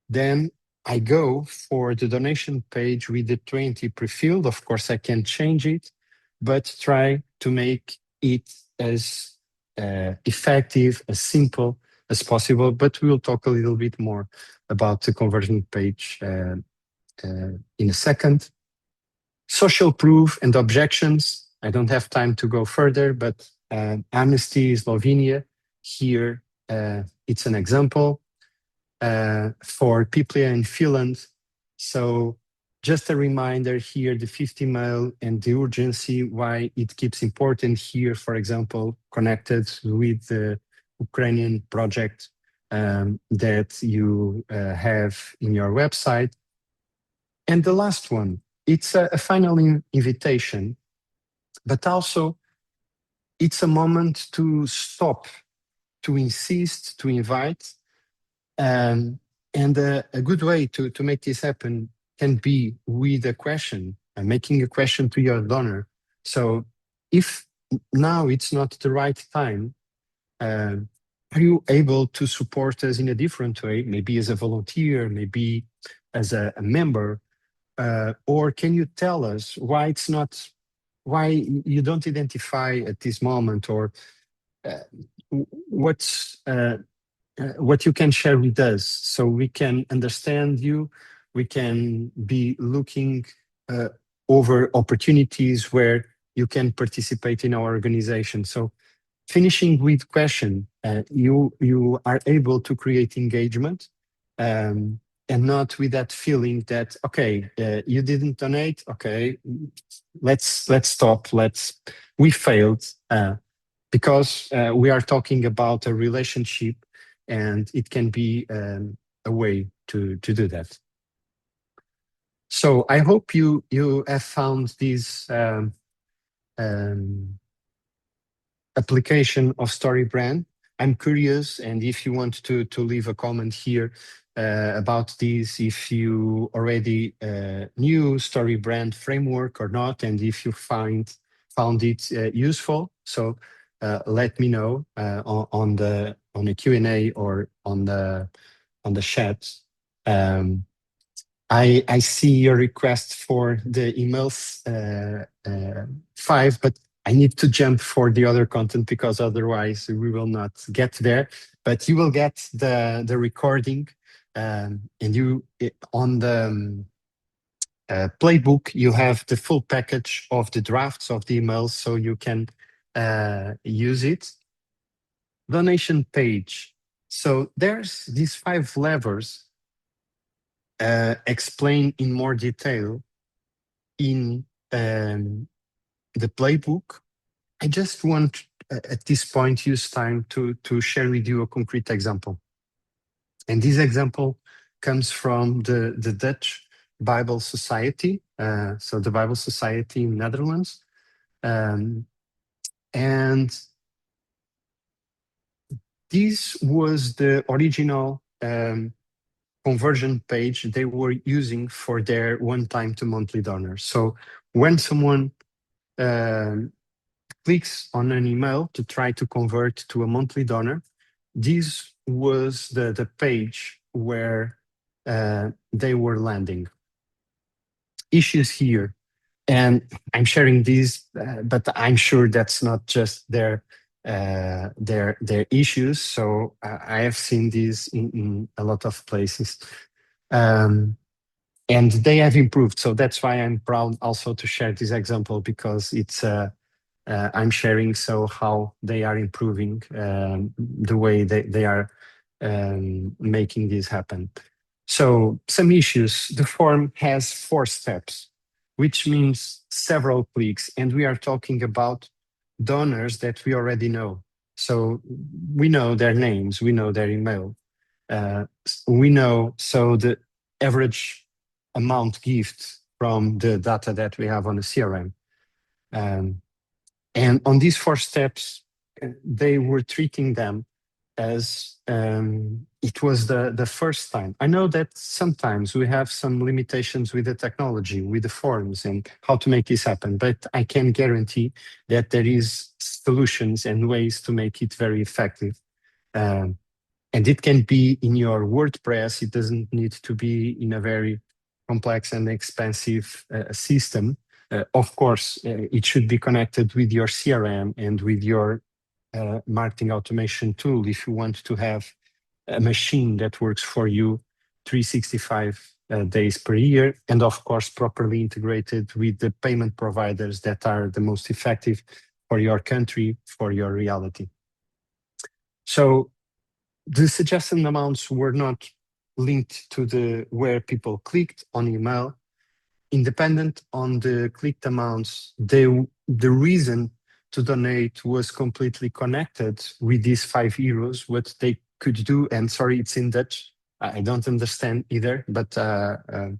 then I go for the donation page with the 20 pre-filled. Of course, I can change it, but try to make it as effective, as simple as possible. But we'll talk a little bit more about the conversion page in a second. Social proof and objections. I don't have time to go further, but Amnesty Slovenia, here it's an example. For people in Finland. So just a reminder here, the 50 mail and the urgency, why it keeps important here, for example, connected with the Ukrainian project that you have in your website. And the last one, it's a final invitation, but also it's a moment to stop, to insist, to invite. And a good way to make this happen can be with a question, making a question to your donor. So if now it's not the right time, are you able to support us in a different way, maybe as a volunteer, maybe as a member? Or can you tell us why it's not, why you don't identify at this moment, or what you can share with us so we can understand you, we can be looking over opportunities where you can participate in our organization. So finishing with question, you are able to create engagement and not with that feeling that, okay, you didn't donate, okay, let's stop, we failed, because we are talking about a relationship, and it can be a way to do that. So I hope you have found this application of StoryBrand. I'm curious, and if you want to leave a comment here about this, if you already knew StoryBrand framework or not, and if you found it useful. So let me know on the Q&A or on the chat. I see your request for the emails 5, but I need to jump for the other content because otherwise we will not get there. But you will get the recording, and you on the Playbook you have the full package of the drafts of the emails, so you can use it. Donation page. So there's these 5 levers explained in more detail in the Playbook. I just want at this point use time to share with you a concrete example. And this example comes from the Dutch Bible Society, so the Bible Society in Netherlands. And this was the original conversion page they were using for their one-time to monthly donors. So when someone clicks on an email to try to convert to a monthly donor, this was the page where they were landing. Issues here, and I'm sharing these, but I'm sure that's not just their issues. So I have seen these in a lot of places, and they have improved. So that's why I'm proud also to share this example, because it's I'm sharing so how they are improving the way they are making this happen. So some issues. The form has 4 steps, which means several clicks, and we are talking about donors that we already know. So we know their names, we know their email, we know. So average amount gift from the data that we have on the CRM. And on these 4 steps, they were treating them as it was the first time. I know that sometimes we have some limitations with the technology, with the forms and how to make this happen, but I can guarantee that there is solutions and ways to make it very effective. Um, and it can be in your WordPress. It doesn't need to be in a very complex and expensive system. Of course, it should be connected with your CRM and with your marketing automation tool if you want to have a machine that works for you 365 days per year, and of course properly integrated with the payment providers that are the most effective for your country, for your reality. So the suggested amounts were not linked to the where people clicked on email. Independent on the clicked amounts, the reason to donate was completely connected with these €5, what they could do. And sorry, it's in Dutch. I don't understand either, but I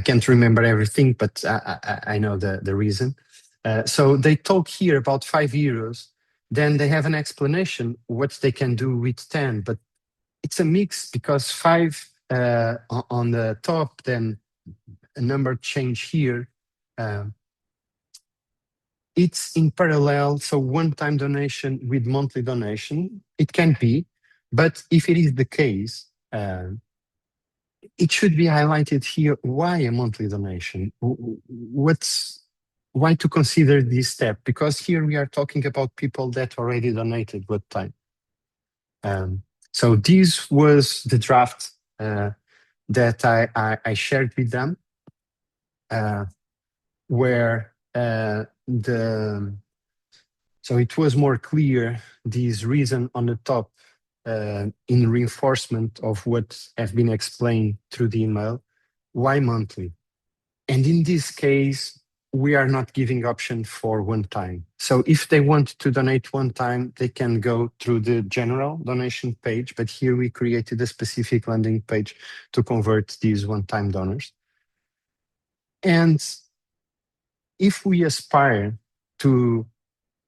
can't remember everything, but I know the reason. So they talk here about €5. Then they have an explanation what they can do with 10, but it's a mix because 5 on the top, then a number change here. It's in parallel, so one-time donation with monthly donation, it can be, but if it is the case, it should be highlighted here why a monthly donation. Why to consider this step? Because here we are talking about people that already donated with time. So this was the draft that I shared with them, where so it was more clear this reason on the top in reinforcement of what have been explained through the email. Why monthly? And in this case, we are not giving option for one time. So if they want to donate one time, they can go through the general donation page, but here we created a specific landing page to convert these one-time donors. And if we aspire to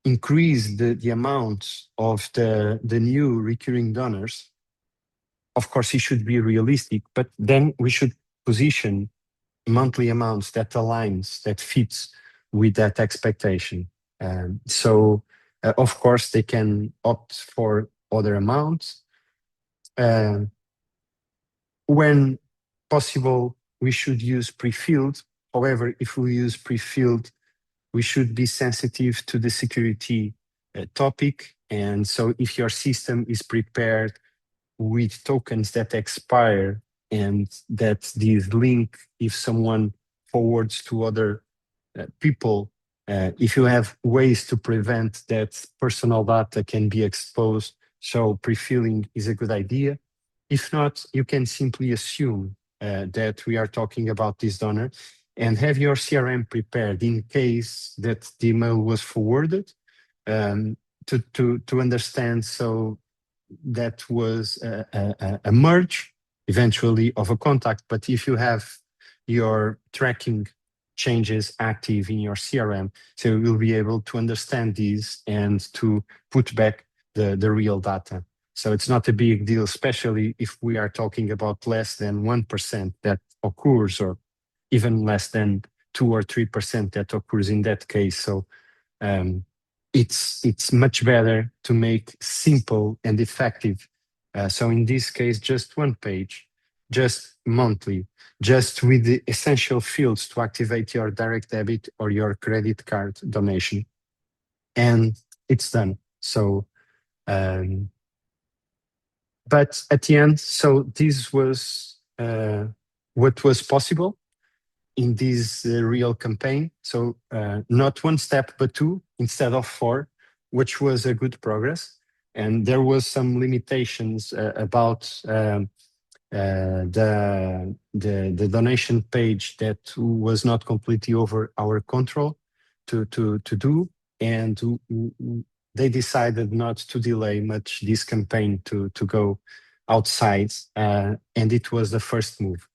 increase the amount of the new recurring donors, of course, it should be realistic, but then we should position monthly amounts that aligns, that fits with that expectation. So, of course, they can opt for other amounts. When possible, we should use pre-filled. However, if we use pre-filled, we should be sensitive to the security topic. And so if your system is prepared with tokens that expire and that this link, if someone forwards to other people, if you have ways to prevent that personal data can be exposed, so pre-filling is a good idea. If not, you can simply assume that we are talking about this donor and have your CRM prepared in case that the email was forwarded to understand. So that was a merge eventually of a contact. But if you have your tracking changes active in your CRM, so you will be able to understand these and to put back the real data. So it's not a big deal, especially if we are talking about less than 1% that occurs, or even less than 2 or 3% that occurs in that case. So it's much better to make simple and effective. So in this case, just one page, just monthly, just with the essential fields to activate your direct debit or your credit card donation. And it's done. So, but at the end, so this was what was possible in this real campaign. So not one step, but 2 instead of 4, which was a good progress. And there was some limitations about the donation page that was not completely over our control to do. And they decided not to delay much this campaign to go outside, and it was the first move.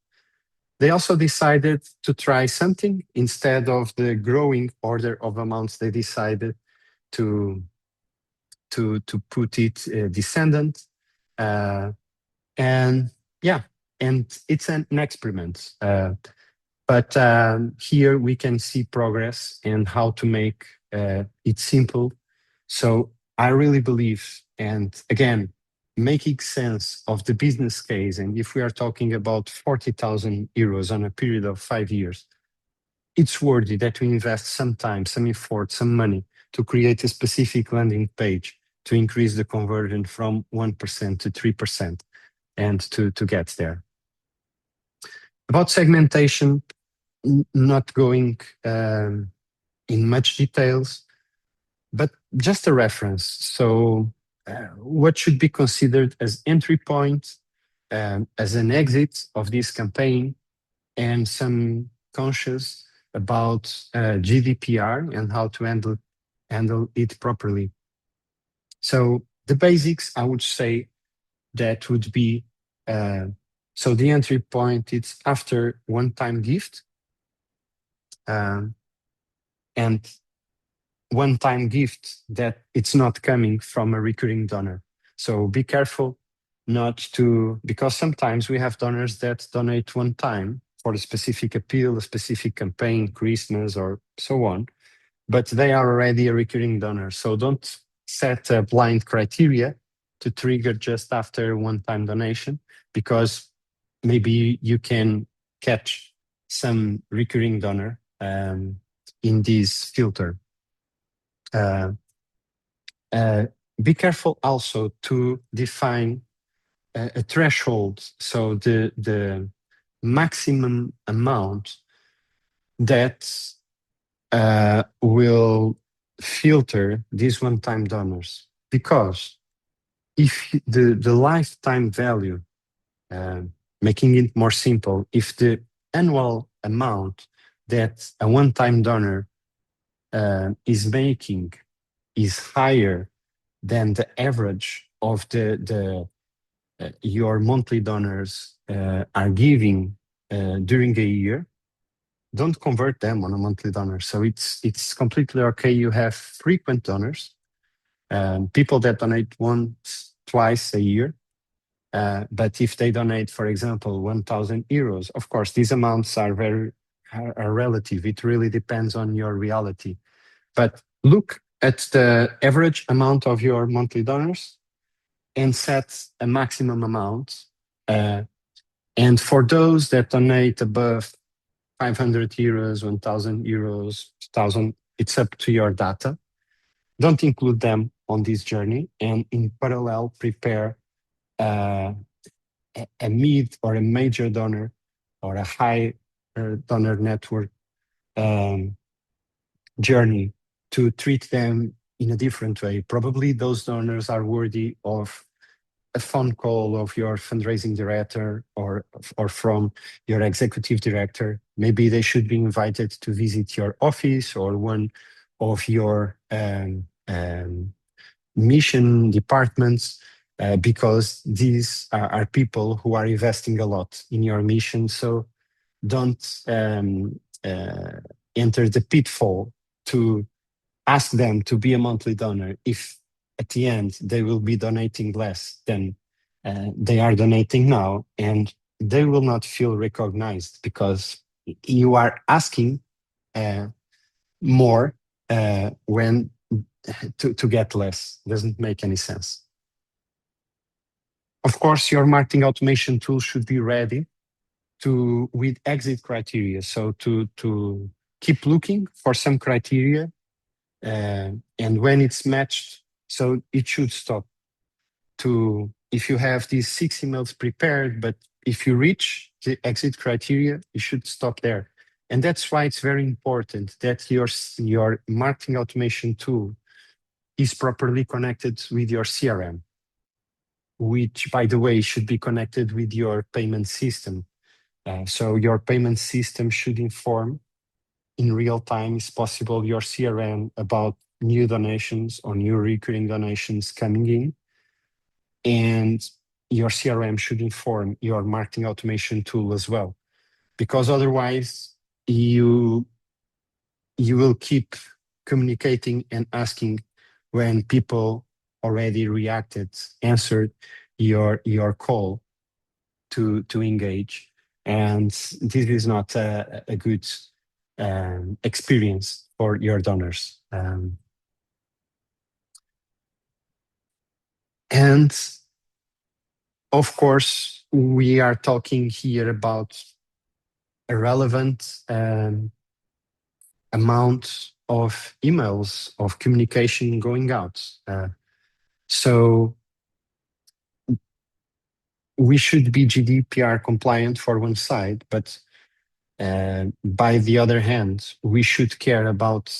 They also decided to try something instead of the growing order of amounts. They decided to put it descendant, and yeah, and it's an experiment. But here we can see progress and how to make it simple. So I really believe, and again, making sense of the business case, and if we are talking about 40,000 euros on a period of 5 years, it's worthy that we invest some time, some effort, some money to create a specific landing page to increase the conversion from 1% to 3% and to get there. About segmentation, not going in much details, but just a reference. So what should be considered as entry point, as an exit of this campaign, and some conscious about GDPR and how to handle it properly. So the basics, I would say, that would be, so the entry point, it's after one-time gift, and one-time gift that it's not coming from a recurring donor. So be careful not to, because sometimes we have donors that donate one time for a specific appeal, a specific campaign, Christmas or so on, but they are already a recurring donor. So don't set a blind criteria to trigger just after one-time donation, because maybe you can catch some recurring donor in this filter. Be careful also to define a threshold, so the maximum amount that will filter these one-time donors. Because if the lifetime value, making it more simple, if the annual amount that a one-time donor is making is higher than the average of your monthly donors are giving during a year, don't convert them on a monthly donor. So it's completely okay. You have frequent donors, people that donate once, twice a year. But if they donate, for example, 1,000 euros, of course, these amounts are are relative. It really depends on your reality. But look at the average amount of your monthly donors and set a maximum amount. And for those that donate above 500 euros, 1,000 euros, 1,000, it's up to your data. Don't include them on this journey, and in parallel, prepare a mid or a major donor or a high donor network journey to treat them in a different way. Probably those donors are worthy of a phone call of your fundraising director or from your executive director. Maybe they should be invited to visit your office or one of your mission departments, because these are people who are investing a lot in your mission. So don't enter the pitfall to ask them to be a monthly donor if at the end they will be donating less than they are donating now, and they will not feel recognized because you are asking more when to get less. Doesn't make any sense. Of course, your marketing automation tool should be ready with exit criteria. So to keep looking for some criteria, and when it's matched, so it should stop. If you have these 6 emails prepared, but if you reach the exit criteria, you should stop there. And that's why it's very important that your marketing automation tool is properly connected with your CRM, which, by the way, should be connected with your payment system. So your payment system should inform in real time, if possible, your CRM about new donations or new recurring donations coming in. And your CRM should inform your marketing automation tool as well, because otherwise you will keep communicating and asking when people already reacted, answered your call to engage, and this is not a good experience for your donors. And of course, we are talking here about a relevant amount of emails, of communication going out. So we should be GDPR compliant for one side, but by the other hand, we should care about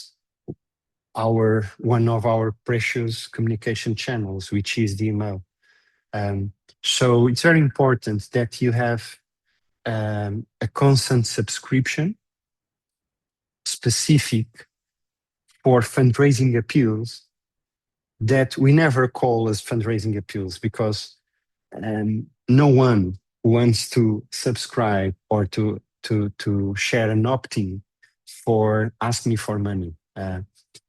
one of our precious communication channels, which is the email. So it's very important that you have a constant subscription specific for fundraising appeals that we never call as fundraising appeals, because no one wants to subscribe or to share an opt-in for Ask Me for Money.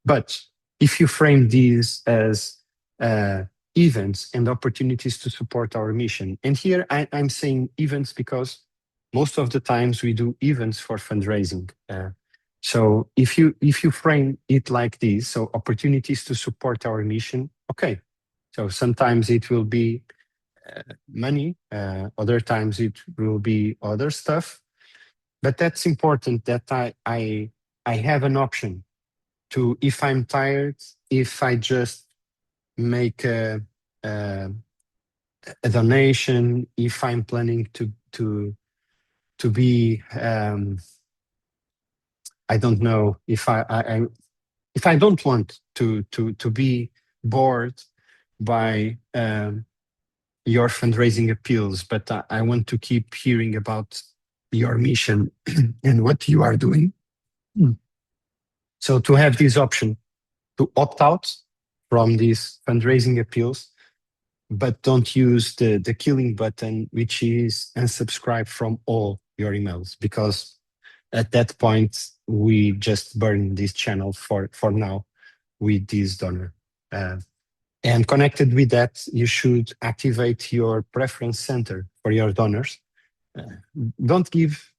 But if you frame these as events and opportunities to support our mission, and here I'm saying events because most of the times we do events for fundraising. So if you frame it like this, so opportunities to support our mission, okay. So sometimes it will be money, other times it will be other stuff, but that's important that I have an option to, if I'm tired, if I just make a donation, if I'm planning to be I don't know, if I don't want to be bored by your fundraising appeals, but I want to keep hearing about your mission and what you are doing. So to have this option to opt out from these fundraising appeals, but don't use the killing button, which is unsubscribe from all your emails, because at that point we just burn this channel for now with this donor. And connected with that, you should activate your preference center for your donors. Don't give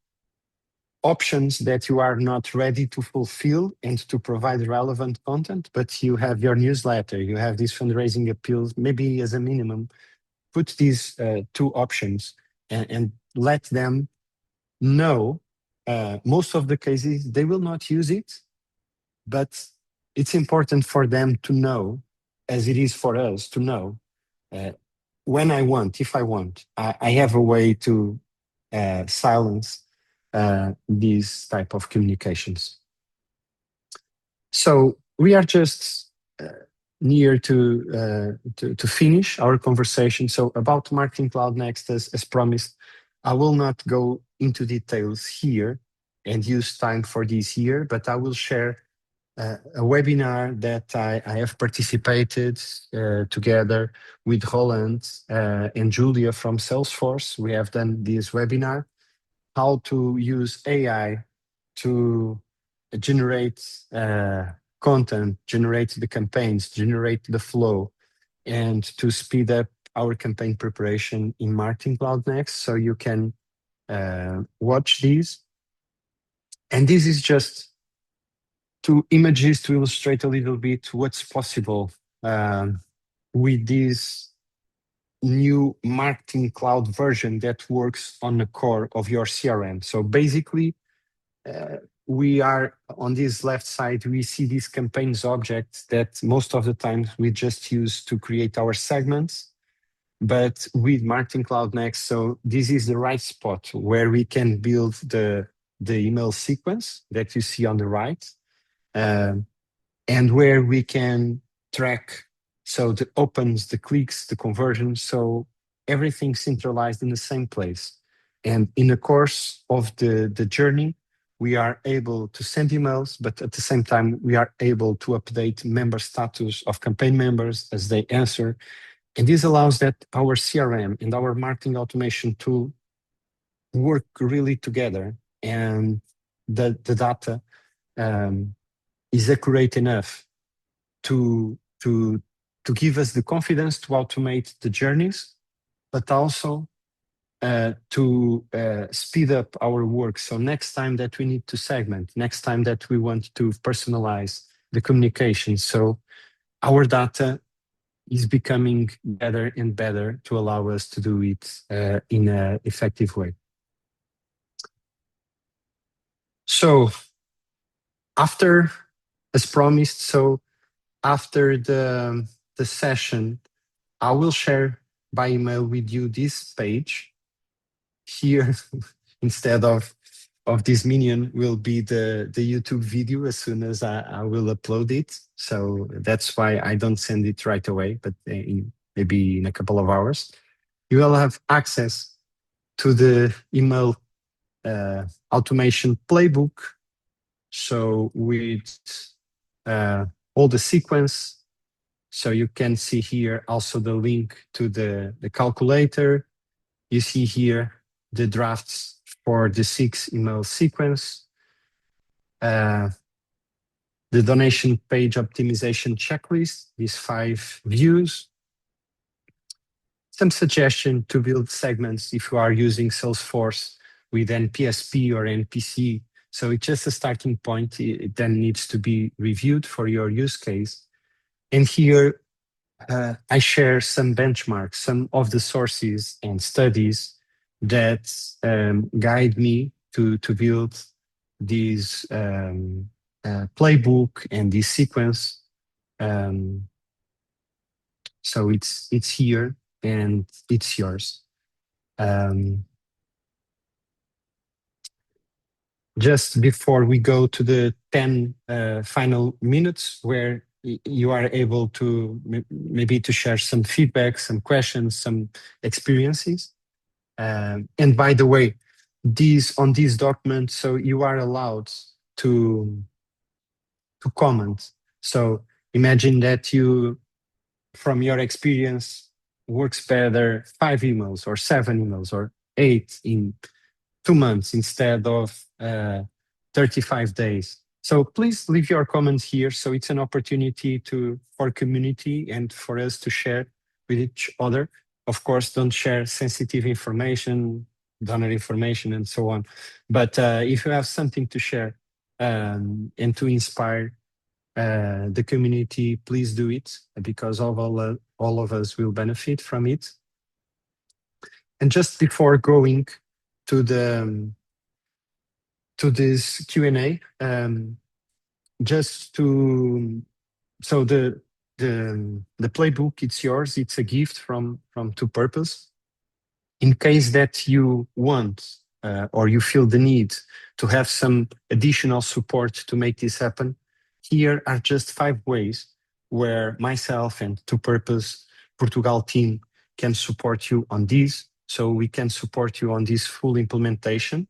options that you are not ready to fulfill and to provide relevant content, but you have your newsletter, you have these fundraising appeals, maybe as a minimum, put these two options and let them know. Most of the cases, they will not use it, but it's important for them to know, as it is for us to know, when I want, if I want, I have a way to silence these type of communications. So we are just near to finish our conversation. So about Marketing Cloud Next, as promised, I will not go into details here and use time for this year, but I will share a webinar that I have participated together with Roland and Julia from Salesforce. We have done this webinar, how to use AI to generate content, generate the campaigns, generate the flow, and to speed up our campaign preparation in Marketing Cloud Next. So you can watch these. And this is just two images to illustrate a little bit what's possible with this new Marketing Cloud version that works on the core of your CRM. So basically, we are on this left side, we see these campaigns objects that most of the times we just use to create our segments. But with Marketing Cloud Next, so this is the right spot where we can build the email sequence that you see on the right, and where we can track, so the opens, the clicks, the conversions, so everything centralized in the same place. And in the course of the journey, we are able to send emails, but at the same time, we are able to update member status of campaign members as they answer. And this allows that our CRM and our marketing automation tool work really together, and the data is accurate enough to to to give us the confidence to automate the journeys, but also to speed up our work. So next time that we need to segment, next time that we want to personalize the communication, so our data is becoming better and better to allow us to do it in an effective way. So after, as promised, so after the session, I will share by email with you this page here. Instead of this minion will be the YouTube video as soon as I will upload it. So that's why I don't send it right away, but maybe in a couple of hours. You will have access to the email automation playbook. So with all the sequence, so you can see here also the link to the calculator. You see here the drafts for the 6 email sequence, the donation page optimization checklist, these 5 views, some suggestion to build segments if you are using Salesforce with NPSP or NPC. So it's just a starting point. It then needs to be reviewed for your use case. And here I share some benchmarks, some of the sources and studies that guide me to build this playbook and this sequence. So it's here and it's yours. Just before we go to the 10 final minutes where you are able to maybe to share some feedback, some questions, some experiences. And by the way, on these documents, so you are allowed to comment. So imagine that you, from your experience, works better 5 emails or 7 emails or 8 in 2 months instead of 35 days. So please leave your comments here. So it's an opportunity for community and for us to share with each other. Of course, don't share sensitive information, donor information, and so on. But if you have something to share and to inspire the community, please do it, because all of us will benefit from it. And just before going to this Q&A, so the playbook, it's yours. It's a gift from To Purpose. In case that you want or you feel the need to have some additional support to make this happen, here are just 5 ways where myself and To Purpose Portugal team can support you on this. So we can support you on this full implementation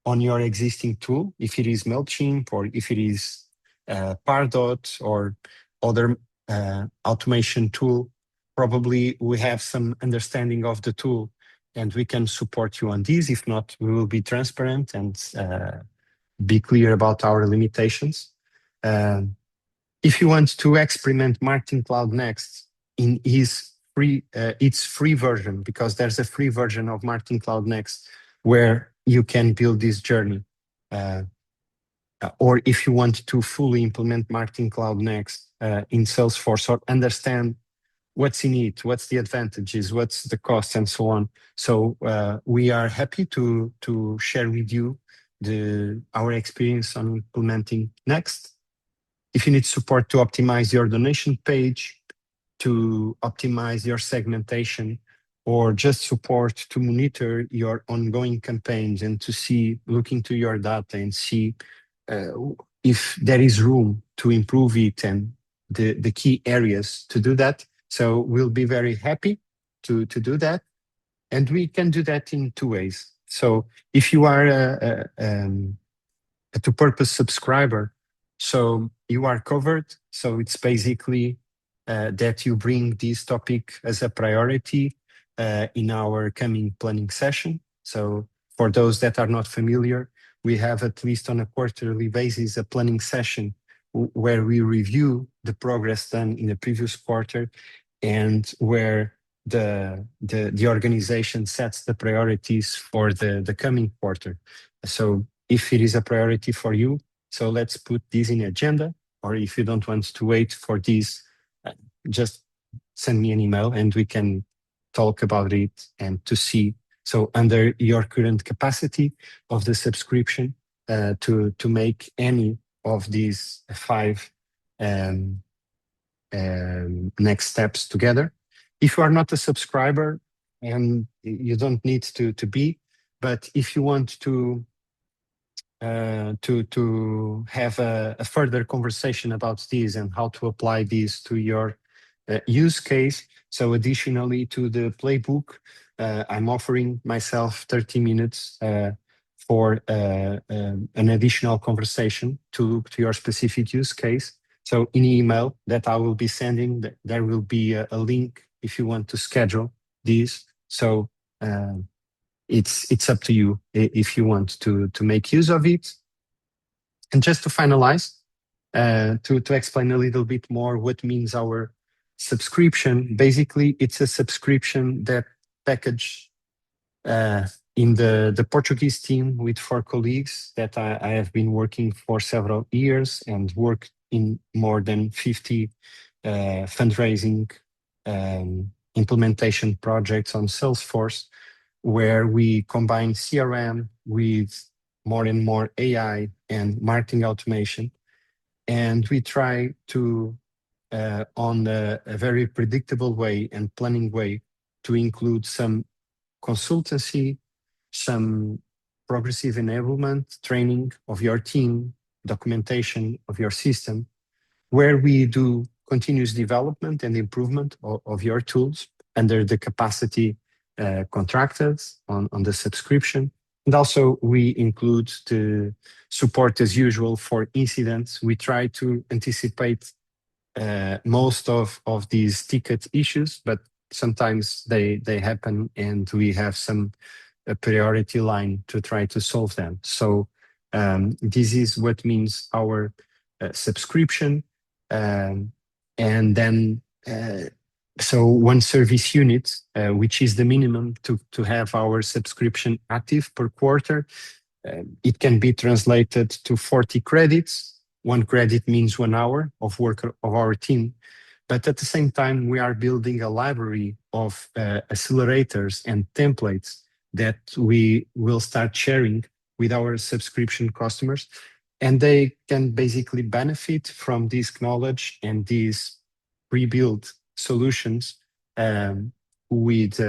on your existing tool, if it is MailChimp or if it is Pardot or other automation tool. Probably we have some understanding of the tool and we can support you on this. If not, we will be transparent and be clear about our limitations. If you want to experiment Marketing Cloud Next in its free version, because there's a free version of Marketing Cloud Next where you can build this journey. Or if you want to fully implement Marketing Cloud Next in Salesforce or understand what's in it, what's the advantages, what's the cost, and so on. So we are happy to share with you our experience on implementing Next. If you need support to optimize your donation page, to optimize your segmentation, or just support to monitor your ongoing campaigns and to look into your data and see if there is room to improve it and the key areas to do that. So we'll be very happy to do that. And we can do that in 2 ways. So if you are a To Purpose subscriber, so you are covered. So it's basically that you bring this topic as a priority in our coming planning session. So for those that are not familiar, we have at least on a quarterly basis a planning session where we review the progress done in the previous quarter and where the organization sets the priorities for the coming quarter. So if it is a priority for you, so let's put this in agenda, or if you don't want to wait for this, just send me an email and we can talk about it and to see. So under your current capacity of the subscription, to make any of these five um, next steps together. If you are not a subscriber, and you don't need to be, but if you want to have a further conversation about this and how to apply this to your use case. So additionally to the playbook, I'm offering myself 30 minutes for an additional conversation to look to your specific use case. So in email that I will be sending, there will be a link if you want to schedule this. So it's up to you if you want to make use of it. And just to finalize, to explain a little bit more what means our subscription. Basically, it's a subscription that package in the Portuguese team with 4 colleagues that I have been working for several years and worked in more than 50 fundraising implementation projects on Salesforce, where we combine CRM with more and more AI and marketing automation. And we try to, on a very predictable way and planning way, to include some consultancy, some progressive enablement, training of your team, documentation of your system, where we do continuous development and improvement of your tools under the capacity contracted on the subscription. And also we include the support as usual for incidents. We try to anticipate most of these ticket issues, but sometimes they happen and we have some priority line to try to solve them. So this is what means our subscription. And then so one service unit, which is the minimum to have our subscription active per quarter, it can be translated to 40 credits. 1 credit means 1 hour of work of our team. But at the same time, we are building a library of accelerators and templates that we will start sharing with our subscription customers. And they can basically benefit from this knowledge and these pre-built solutions with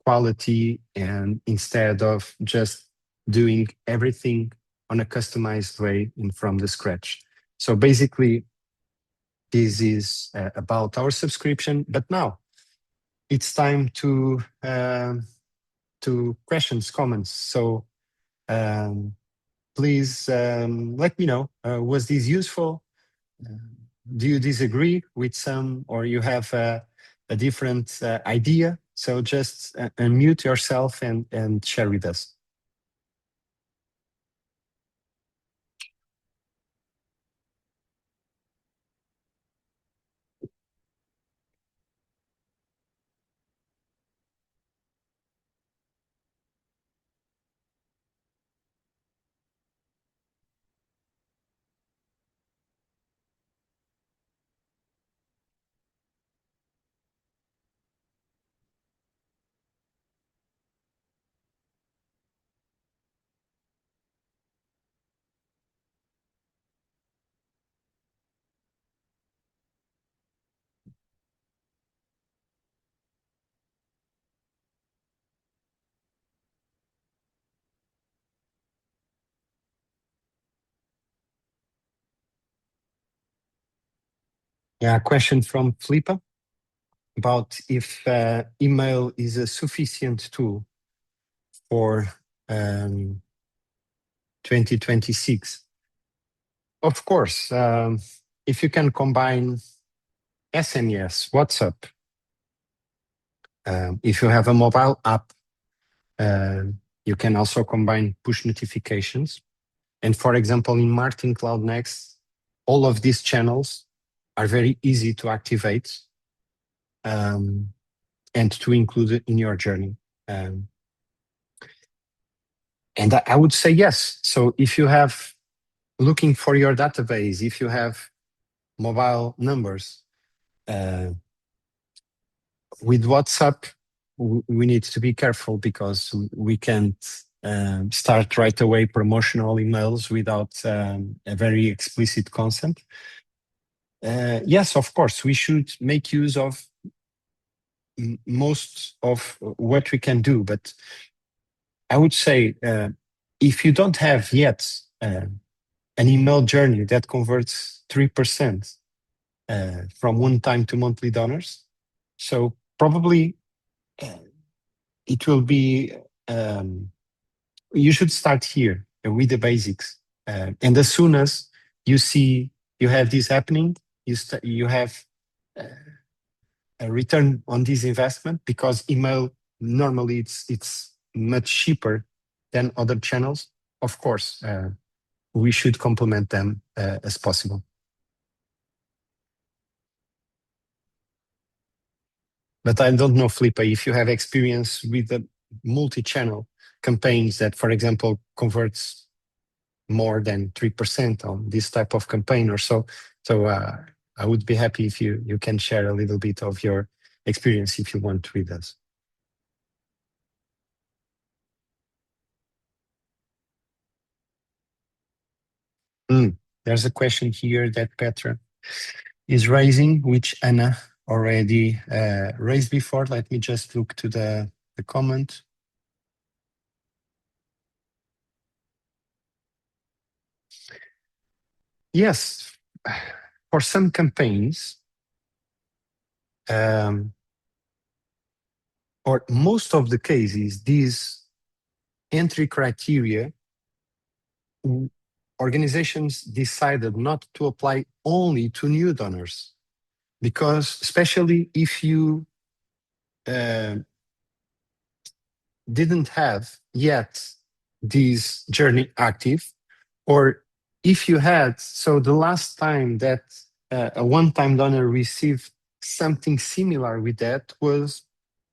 quality, and instead of just doing everything on a customized way and from the scratch. So basically, this is about our subscription. But now it's time to questions, comments. So please let me know. Was this useful? Do you disagree with some, or you have a different idea? So just unmute yourself and share with us. Yeah, a question from Flipa about if email is a sufficient tool for 2026. Of course, if you can combine SMS, WhatsApp. If you have a mobile app, you can also combine push notifications. And for example, in Marketing Cloud Next, all of these channels are very easy to activate and to include in your journey. And I would say yes. So if you have looking for your database, if you have mobile numbers, with WhatsApp, we need to be careful because we can't start right away promotional emails without a very explicit consent. Yes, of course, we should make use of most of what we can do, but I would say if you don't have yet an email journey that converts 3% from one-time to monthly donors, so probably it will be, you should start here with the basics. And as soon as you see you have this happening, you have a return on this investment, because email normally it's much cheaper than other channels. Of course, we should complement them as possible. But I don't know, Felipe, if you have experience with the multi-channel campaigns that, for example, converts more than 3% on this type of campaign or so. So I would be happy if you can share a little bit of your experience if you want with us. There's a question here that Petra is raising, which Anna already raised before. Let me just look to the comment. Yes, for some campaigns, or most of the cases, these entry criteria, organizations decided not to apply only to new donors, because especially if you didn't have yet this journey active, or if you had, so the last time that a one-time donor received something similar with that was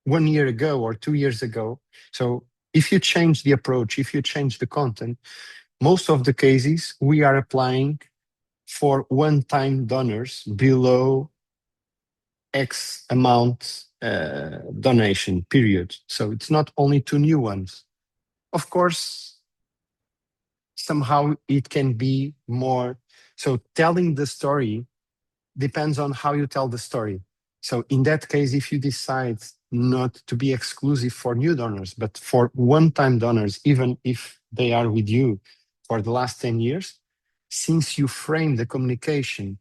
1 year ago or 2 years ago. So if you change the approach, if you change the content, most of the cases we are applying for one-time donors below X amount donation period. So it's not only to new ones. Of course, somehow it can be more. So telling the story depends on how you tell the story. So in that case, if you decide not to be exclusive for new donors, but for one-time donors, even if they are with you for the last 10 years, since you frame the communication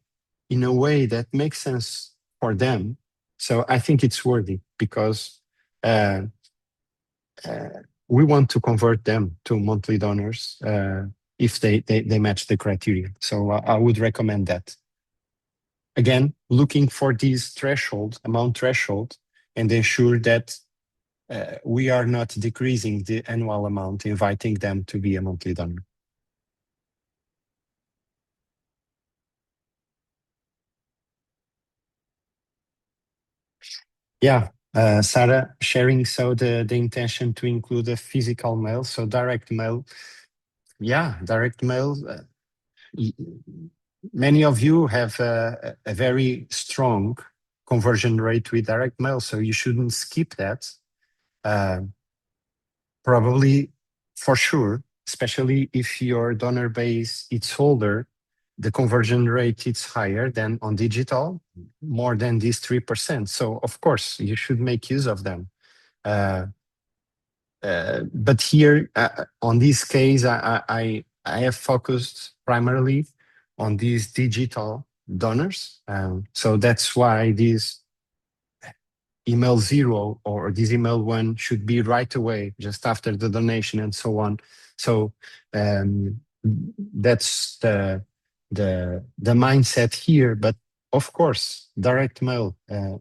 in a way that makes sense for them, so I think it's worthy, because we want to convert them to monthly donors if they match the criteria. So I would recommend that. Again, looking for this threshold, amount threshold, and ensure that we are not decreasing the annual amount, inviting them to be a monthly donor. Yeah, Sarah sharing, so the intention to include a physical mail, so direct mail. Yeah, direct mail. Many of you have a very strong conversion rate with direct mail, so you shouldn't skip that. Probably, for sure, especially if your donor base is older, the conversion rate is higher than on digital, more than these 3%. So of course, you should make use of them. But here, on this case, I have focused primarily on these digital donors. So that's why this email 0 or this email 1 should be right away, just after the donation and so on. So that's the mindset here. But Of course, direct mail.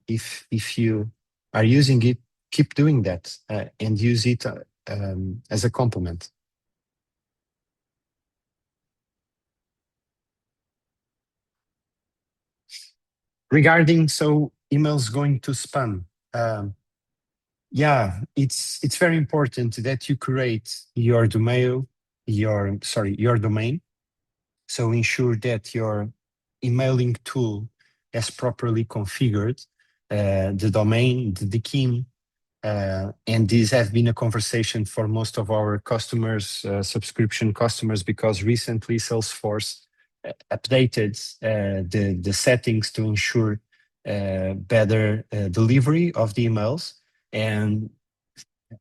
If you are using it, keep doing that and use it as a complement. Regarding emails going to spam, yeah, it's very important that you create your domain, your domain. So ensure that your emailing tool is properly configured, the domain, the key. And these have been a conversation for most of our customers, subscription customers, because recently Salesforce updated the settings to ensure better delivery of the emails. And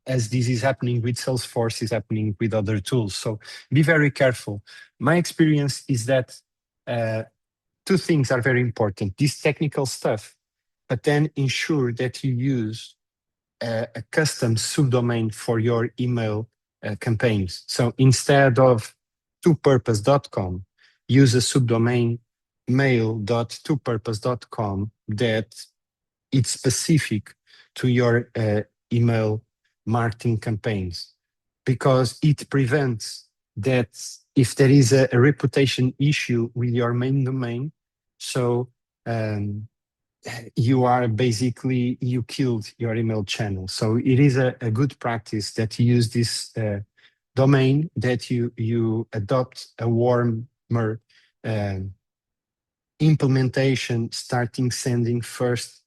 as this is happening with Salesforce, is happening with other tools. So be very careful. My experience is that two things are very important: this technical stuff, but then ensure that you use a custom subdomain for your email campaigns. So instead of twopurpose.com, use a subdomain mail.twopurpose.com that it's specific to your email marketing campaigns, because it prevents that if there is a reputation issue with your main domain, so um, you killed your email channel. So it is a good practice that you use this domain, that you adopt a warmer implementation, starting sending first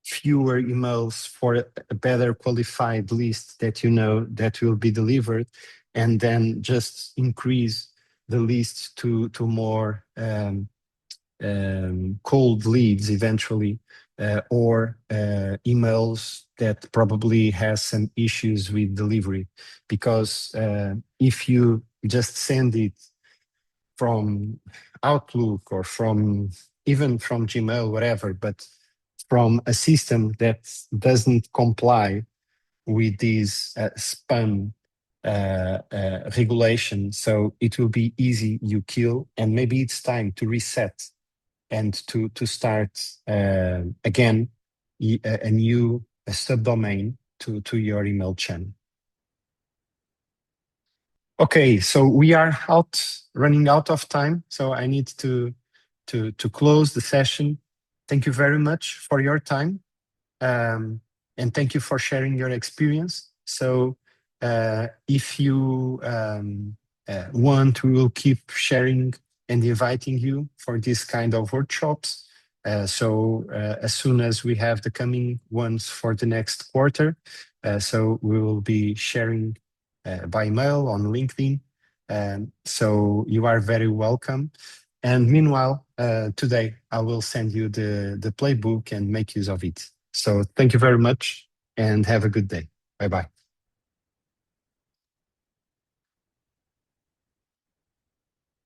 fewer emails for a better qualified list that you know that will be delivered, and then just increase the list to more cold leads eventually, or emails that probably has some issues with delivery. Because if you just send it from Outlook or from even from Gmail, whatever, but from a system that doesn't comply with these spam regulation, so it will be easy you kill, and maybe it's time to reset and to start again a new subdomain to your email channel. Okay, so we are running out of time, so I need to close the session. Thank you very much for your time, and thank you for sharing your experience. So if you want, we will keep sharing and inviting you for this kind of workshops. So as soon as we have the coming ones for the next quarter, so we will be sharing by mail on LinkedIn. So you are very welcome. And meanwhile, today I will send you the playbook and make use of it. So thank you very much and have a good day. Bye-bye.